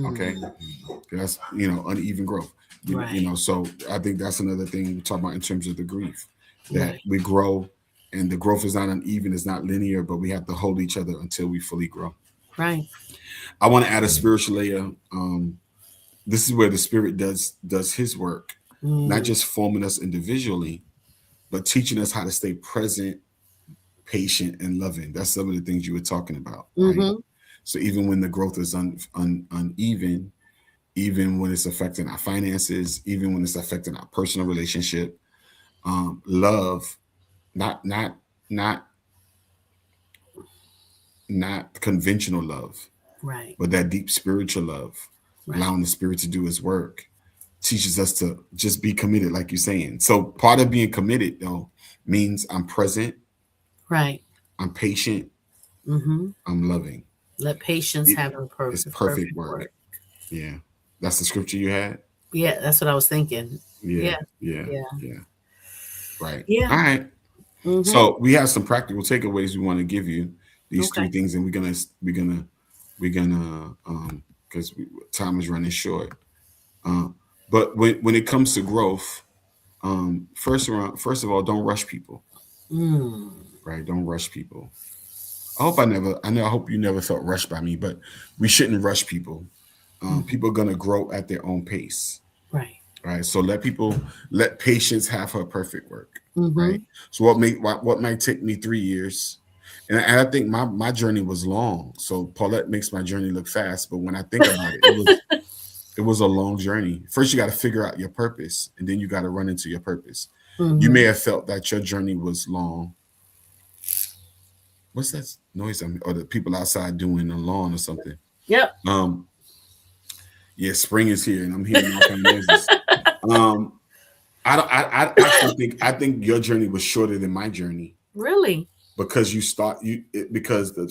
Okay, Mm, that's uneven growth. right, So I think that's another thing we talk about in terms of the grief, that right, we grow, and the growth is not uneven, it's not linear, but we have to hold each other until we fully grow. right. I want to add a spiritual layer. This is where the spirit does his work, not Mm, just forming us individually, but teaching us how to stay present, patient, and loving. That's some of the things you were talking about, right? mm-hmm, So even when the growth is uneven, even when it's affecting our finances, even when it's affecting our personal relationship, love, not not not not conventional love, right, but that deep spiritual love, right, allowing the spirit to do his work, teaches us to just be committed, like you're saying. So part of being committed, though, means I'm present, right. I'm patient, Mm-hmm. I'm loving. Let patience It, have a it's perfect perfect work. work. Yeah. That's the scripture you had? Yeah, that's what I was thinking. Yeah, Yeah, yeah, yeah, yeah. Right. yeah. All right. Mm-hmm. So we have some practical takeaways we want to give you. These Okay. three things, and we're gonna because time is running short. Uh, but when it comes to growth, first of all, don't rush people. Mm, Right? Don't rush people. I hope you never felt rushed by me, but we shouldn't rush people. mm-hmm. People are gonna grow at their own pace. Right. Right. So let patience have her perfect work. Mm-hmm. Right. So what might take me 3 years, and I think my journey was long. So Paulette makes my journey look fast, but when I think about it, it was a long journey. First, you got to figure out your purpose, and then you got to run into your purpose. You may Mm-hmm. have felt that your journey was long. What's that noise? Or the people outside doing the lawn or something. Yep. Um, yeah, spring is here, and I'm hearing all kind of noises. Um, I actually think your journey was shorter than my journey, Really? because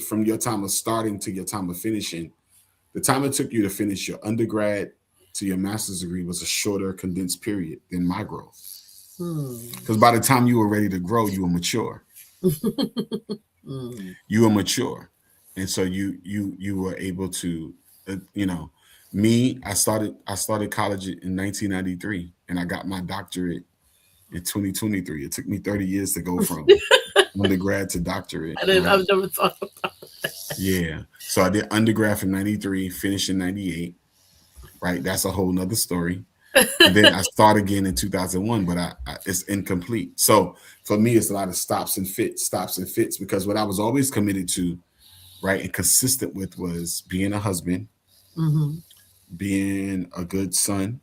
from your time of starting to your time of finishing, the time it took you to finish your undergrad to your master's degree was a shorter, condensed period than my growth. Hmm. Because by the time you were ready to grow, you were mature. Mm, You were mature, and so you were able to, you know, me. I started college in 1993, and I got my doctorate in 2023. It took me 30 years to go from undergrad to doctorate, right? I've never thought about. Yeah. So I did undergrad from 93, finished in 98, right? That's a whole nother story. And then I started again in 2001, but it's incomplete. So for me, it's a lot of stops and fits, because what I was always committed to, right, and consistent with, was being a husband, Mm-hmm. being a good son,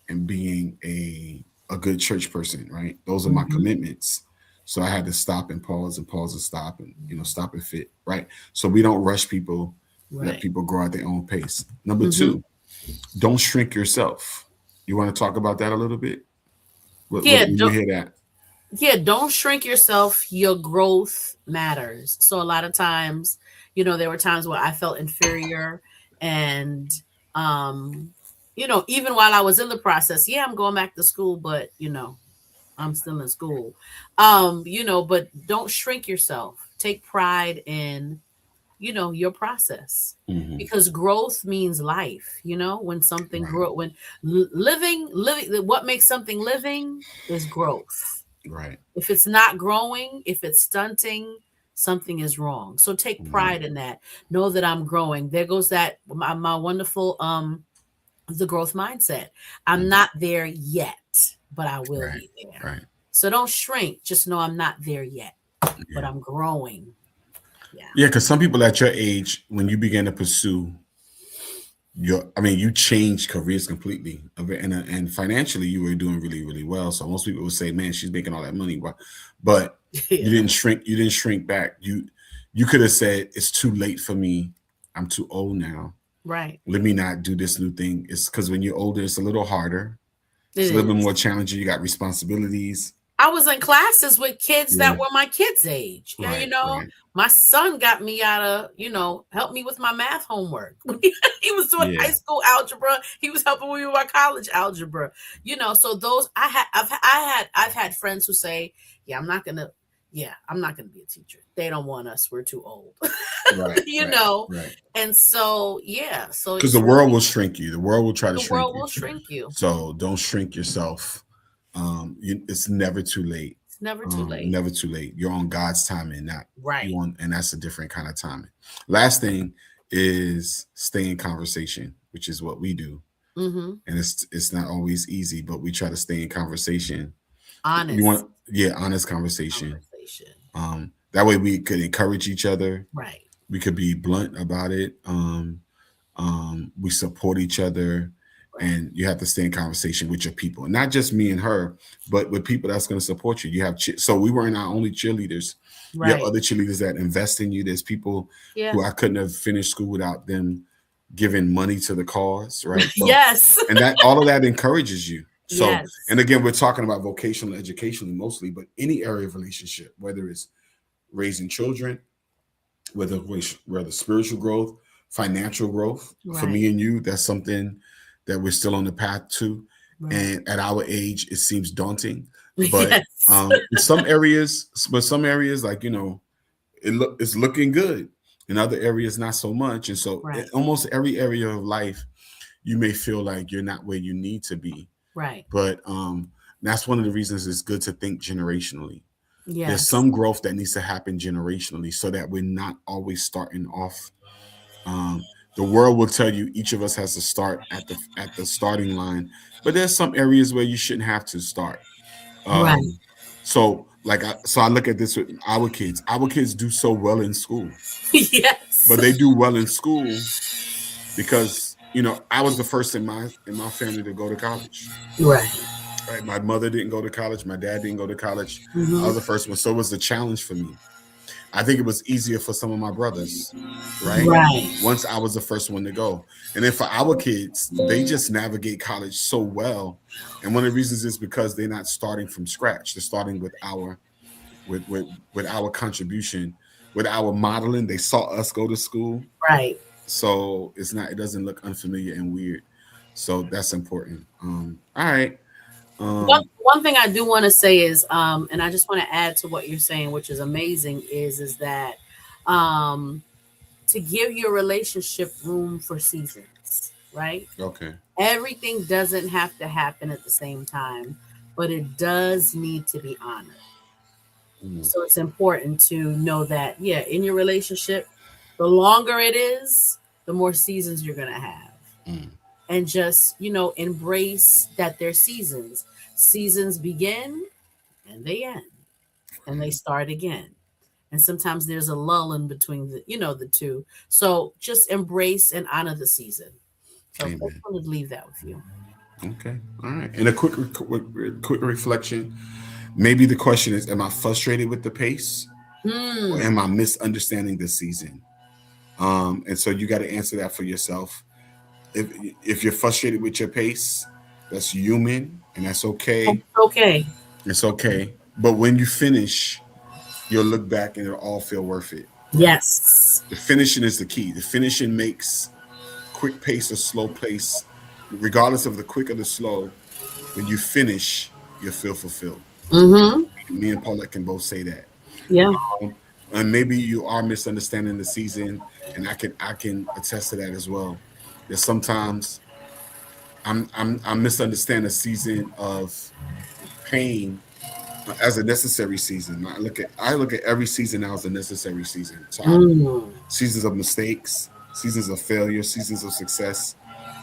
and being a good church person, right? Those are my Mm-hmm. commitments. So I had to stop and pause and stop, and stop and fit, right? So we don't rush people, let Right. people grow at their own pace. Number Mm-hmm. two, don't shrink yourself. You want to talk about that a little bit? What Yeah. when you hear that? Yeah, don't shrink yourself. Your growth matters. So a lot of times, there were times where I felt inferior, and um even while I was in the process, yeah, I'm going back to school, but I'm still in school. But don't shrink yourself. Take pride in your process, Hmm. because growth means life. When something Right, grow when living, what makes something living is growth. right. If it's not growing, if it's stunting, something is wrong. So take Hmm. pride in that. Know that I'm growing. There goes that my wonderful the growth mindset. I'm Hmm. not there yet, but I will Right, be there. right. So don't shrink. Just know I'm not there yet, but Yeah, I'm growing. Yeah. yeah. Because some people at your age, when you begin to pursue you changed careers completely, and financially you were doing really, really well. So most people would say, "Man, she's making all that money," but you Yeah. didn't shrink. You didn't shrink back. You could have said, "It's too late for me. I'm too old now. Right. Let me not do this new thing." It's because when you're older, it's a little harder. It It's a little bit is. more challenging. You got responsibilities. I was in classes with kids Yeah. that were my kids' age. Yeah, Right. Right. my son got me out of, help me with my math homework. He was doing Yeah. high school algebra. He was helping me with my college algebra. So those I've had friends who say, "Yeah, I'm not gonna." yeah, I'm not going to be a teacher. They don't want us. We're too old. Right, you right, know? right. And so, yeah. So Because the it's world really, will shrink you. The world will try to the shrink world you. will shrink you. So don't shrink yourself. It's never too late. It's never too late. Never too late. You're on God's timing, not you Right. on, and that's a different kind of timing. Last thing is stay in conversation, which is what we do, Mm-hmm. and it's not always easy, but we try to stay in conversation. We Honest want, yeah, honest conversation. conversation. That way we could encourage each other. Right. We could be blunt about it. We support each other, Right. and you have to stay in conversation with your people, not just me and her, but with people that's going to support you. You have so we weren't our only cheerleaders. You have Right. other cheerleaders that invest in you. There's people Yeah. who I couldn't have finished school without them giving money to the cause, right? So, Yes. and that all of that encourages you. So, Yes. and again, we're talking about vocational education mostly, but any area of relationship, whether it's raising children, whether spiritual growth, financial growth, for Right. me and you, that's something that we're still on the path to. Right. And at our age, it seems daunting. But Yes. in some areas, like it's looking good. In other areas, not so much. And so, Right. almost every area of life, you may feel like you're not where you need to be. Right. But that's one of the reasons it's good to think generationally. There's Yes. some growth that needs to happen generationally, so that we're not always starting off. The world will tell you each of us has to start at the starting line, but there's some areas where you shouldn't have to start. Right. So I look at this with our kids. Our kids do so well in school, Yes. but they do well in school because I was the first in my family to go to college. Right. Right, my mother didn't go to college. My dad didn't go to college. I Mm-hmm. was the first one, so it was a challenge for me. I think it was easier for some of my brothers, right? Right. Once I was the first one to go. And then for our kids, they just navigate college so well. And one of the reasons is because they're not starting from scratch. They're starting with our contribution, with our modeling. They saw us go to school. Right. So it doesn't look unfamiliar and weird. So that's important. All right. One thing I do want to say is, and I just want to add to what you're saying, which is amazing, is that to give your relationship room for seasons, right? Okay. Everything doesn't have to happen at the same time, but it does need to be honored. So it's important to know that, yeah, in your relationship, the longer it is, the more seasons you're going to have. And just, embrace that there's seasons. Seasons begin and they end and they start again. And sometimes there's a lull in between the two. So just embrace and honor the season. So I just wanted to leave that with you. Okay. All right. And a quick reflection. Maybe the question is, am I frustrated with the pace? Or am I misunderstanding the season? And so you got to answer that for yourself. If you're frustrated with your pace, that's human and that's okay. Okay. It's okay. But when you finish, you'll look back and it'll all feel worth it. Yes. The finishing is the key. The finishing makes quick pace or slow pace, regardless of the quick or the slow. When you finish, you'll feel fulfilled. Mm-hmm. Me and Paulette can both say that. Yeah. And maybe you are misunderstanding the season, and I can attest to that as well. That sometimes I'm misunderstanding the season of pain as a necessary season. I look at every season now as a necessary season. So seasons of mistakes, seasons of failure, seasons of success,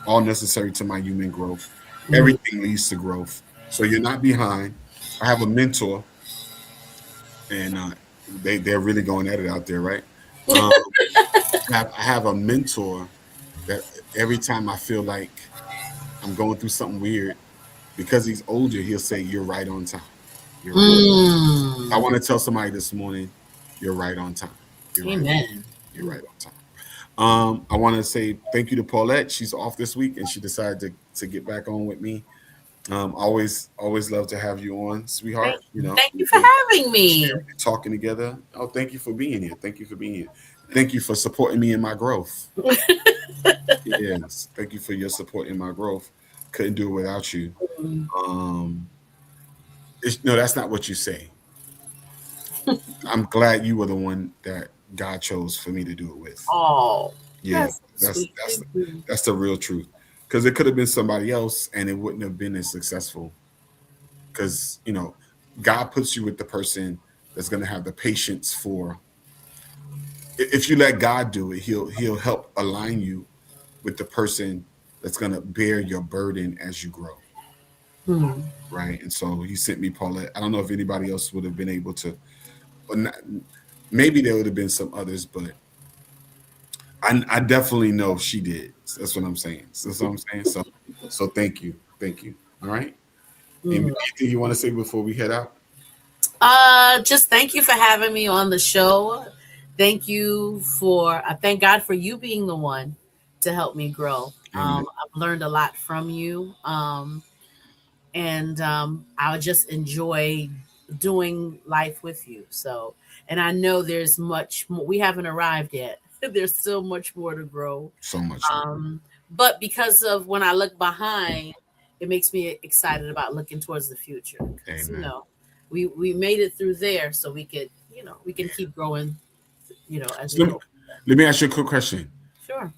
all necessary to my human growth. Everything leads to growth. So you're not behind. I have a mentor, and they're really going at it out there, right? I have a mentor that every time I feel like I'm going through something weird, because he's older, he'll say, "You're right on time. You're right." I want to tell somebody this morning, you're right on time. Amen. You're right on time. I want to say thank you to Paulette. She's off this week, and she decided to get back on with me. Always love to have you on, sweetheart. Thank you for having me. Talking together. Oh, thank you for being here. Thank you for being here. Thank you for supporting me in my growth. Yes, thank you for your support in my growth. Couldn't do it without you. No, that's not what you say. I'm glad you were the one that God chose for me to do it with. Oh, Yeah, that's that's sweet. that's Thank you. that's the real truth. Because it could have been somebody else, and it wouldn't have been as successful. Because God puts you with the person that's going to have the patience for. If you let God do it, He'll help align you with the person that's going to bear your burden as you grow. Hmm. Right. And so He sent me Paulette. I don't know if anybody else would have been able to, or not, maybe there would have been some others, but I definitely know she did. That's what I'm saying. So that's what I'm saying. So thank you. Thank you. All right. Hmm. Anything you want to say before we head out? Just thank you for having me on the show. Thank you for, I thank God for you being the one to help me grow. Amen. I've learned a lot from you. And I just enjoy doing life with you. So, and I know there's much more. We haven't arrived yet. There's still much more to grow. So much more. But because of when I look behind, it makes me excited about looking towards the future. Because Amen. we made it through there, so we could we can keep growing. As we So go. let me ask you a quick question. Sure.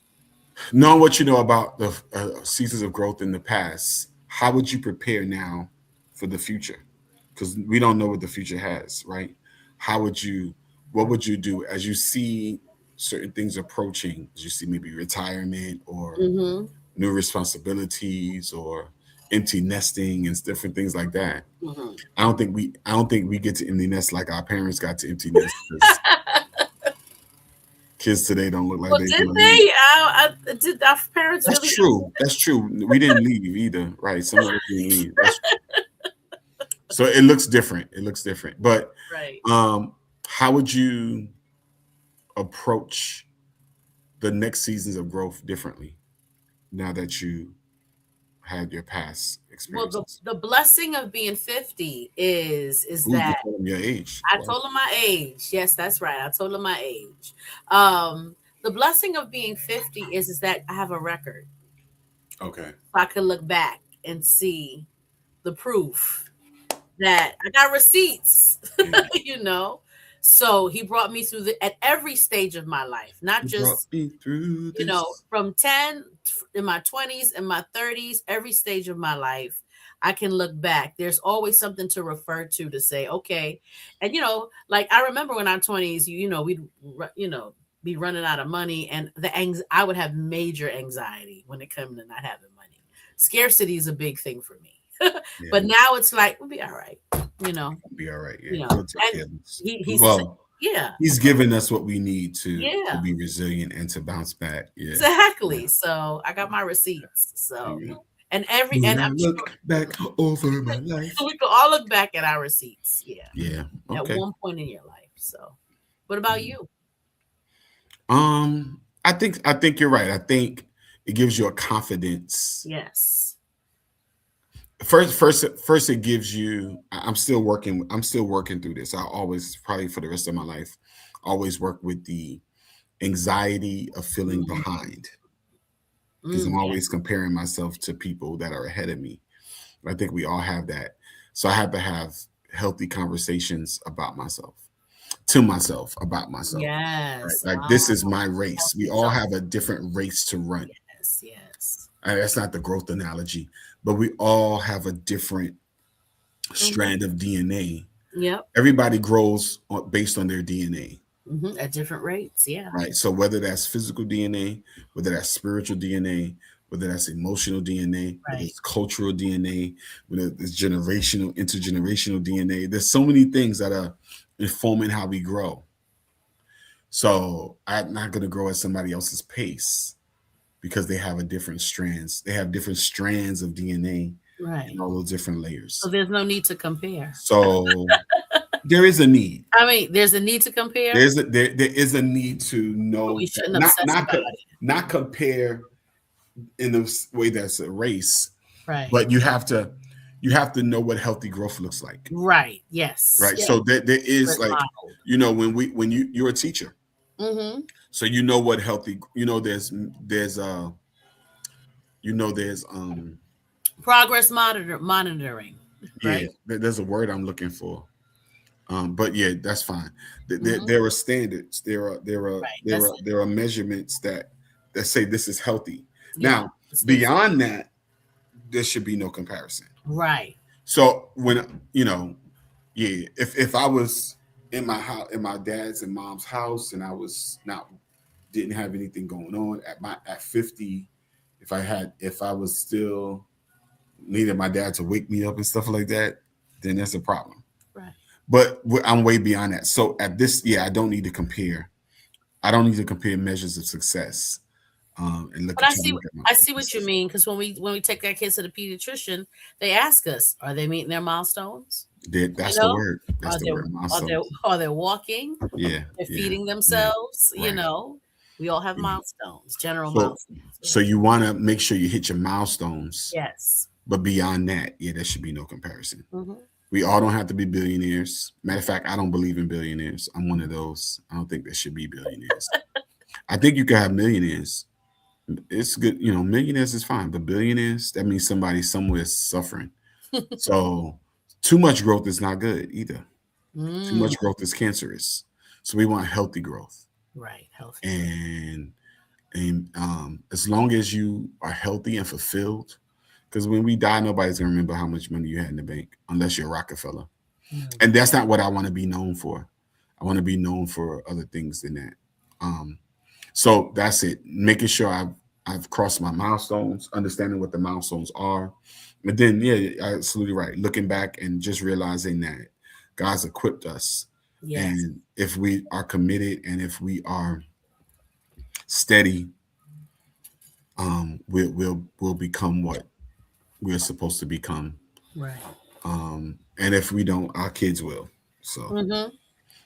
Knowing what you know about the seasons of growth in the past, how would you prepare now for the future? Because we don't know what the future has, right? How would you, what would you do as you see certain things approaching? As you see maybe retirement or Mm-hmm. new responsibilities or empty nesting and different things like that. Mm-hmm. I don't think we get to empty nest like our parents got to empty nest because kids today don't look like Well, they did want to leave. they? Did our parents That's really do? true. That's true. We didn't leave either, right? Some of us didn't leave. That's so it looks different. It looks different. But Right. how would you approach the next seasons of growth differently now that you had your past Well, experiences? the blessing of being 50 is Ooh, you that told them your age. I Wow. told him my age. Yes, that's right. I told him my age. The blessing of being 50 is that I have a record. Okay. So I can look back and see the proof that I got receipts, Yeah. you know. So he brought me through at every stage of my life, not You brought just me through this. from 10 in my 20s and my 30s, every stage of my life, I can look back. There's always something to refer to say, okay. And, like I remember when our 20s, we'd, be running out of money and I would have major anxiety when it comes to not having money. Scarcity is a big thing for me. Yeah. But now it's like, we'll be all right, you know, Be all right. Yeah. you know, He'll take and care of us. he's, Well, yeah, he's given us what we need to yeah. be resilient and to bounce back. Yeah. Yeah. Exactly. So I got my receipts. So Amen. and When I I'm look sure back over my life. we can all look back at our receipts. Yeah. Yeah. At Okay. one point in your life. So what about Mm. you? I think you're right. I think it gives you a confidence. Yes. First, it gives you. I'm still working. I'm still working through this. I always, probably for the rest of my life, always work with the anxiety of feeling Mm, behind because I'm yeah. always comparing myself to people that are ahead of me. I think we all have that. So I have to have healthy conversations about myself, to myself, about myself. Right? Yes. Like this is my race. We Healthy all self. have a different race to run. Yes. Yes. That's not the growth analogy, but we all have a different Hmm. strand of DNA. Yep. Everybody grows based on their DNA, At different rates. Yeah. right? So whether that's physical DNA, whether that's spiritual DNA, whether that's emotional DNA, whether Right. it's cultural DNA, whether it's generational, intergenerational DNA, there's so many things that are informing how we grow. So I'm not going to grow at somebody else's pace because they have a different strands. They have different strands of DNA and Right. all those different So layers. there's no need to compare. So there is a need. I mean, there's a need to compare, There is a need to but we know shouldn't not obsess not about co- it. not compare in the way that's a race, Right. but you have to know what healthy growth looks like, Right. Yes. right? Yeah. So there is It's like modeled. when you're a teacher, Mm-hmm. so you know what healthy there's Progress monitoring, yeah right? there's a word I'm looking for. But yeah, that's fine. Mhm. There are standards. Right. That's it. There are measurements that say this is healthy. Yeah. Now, It's good for beyond that, there should be no comparison. right. So when yeah, if I was in my house, in my dad's and mom's house, and I was not didn't have anything going on at 50, if I was still needed my dad to wake me up and stuff like that, then that's a problem. Right. But I'm way beyond that. So at this, yeah, I don't need to compare. I don't need to compare measures of success. And look But at you. Look at I see what you mean, because when we take our kids to the pediatrician, they ask us, are they meeting their milestones? That's the word. That's the word. Are they walking? Yeah. They're feeding Yeah. themselves. Right. We all have milestones, general So, milestones. so you want to make sure you hit your milestones. Yes. But beyond that, yeah, there should be no comparison. Mm-hmm. We all don't have to be billionaires. Matter of fact, I don't believe in billionaires. I'm one of those. I don't think there should be billionaires. I think you can have millionaires. It's good, millionaires is fine, but billionaires, that means somebody somewhere is suffering. So too much growth is not good either. Too much growth is cancerous. So we want healthy growth. Right. Healthy. And as long as you are healthy and fulfilled, because when we die, nobody's gonna remember how much money you had in the bank unless you're Rockefeller. And that's not what I want to be known for. I want to be known for other things than that. So that's it. Making sure I've crossed my milestones, understanding what the milestones are. And then, yeah, you're absolutely right. Looking back and just realizing that God's equipped us. Yes. And if we are committed and if we are steady, we'll become what we're supposed to become. Right. And if we don't, our kids will. So,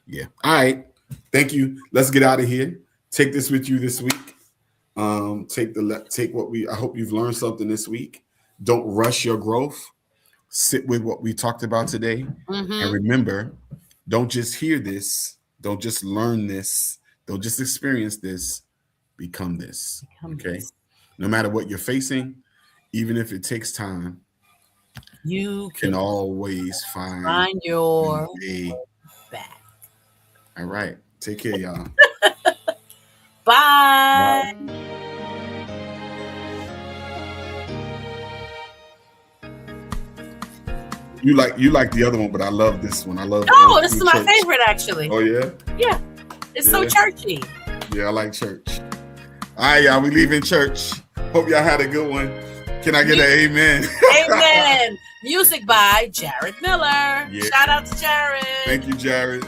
yeah. All right. Thank you. Let's get out of here. Take this with you this week. Take what I hope you've learned something this week. Don't rush your growth. Sit with what we talked about today. And remember, don't just hear this. Don't just learn this. Don't just experience this. Become this. Okay. No matter what you're facing, even if it takes time, you can always find your way back. All right. Take care, y'all. Bye. You like the other one, but I love this one. I love. Oh, this is my favorite, actually. Oh yeah. Yeah, it's so churchy. Yeah, I like church. All right, y'all. We leaving church. Hope y'all had a good one. Can I get an amen? Amen. Music by Jared Miller. Yeah. Shout out to Jared. Thank you, Jared.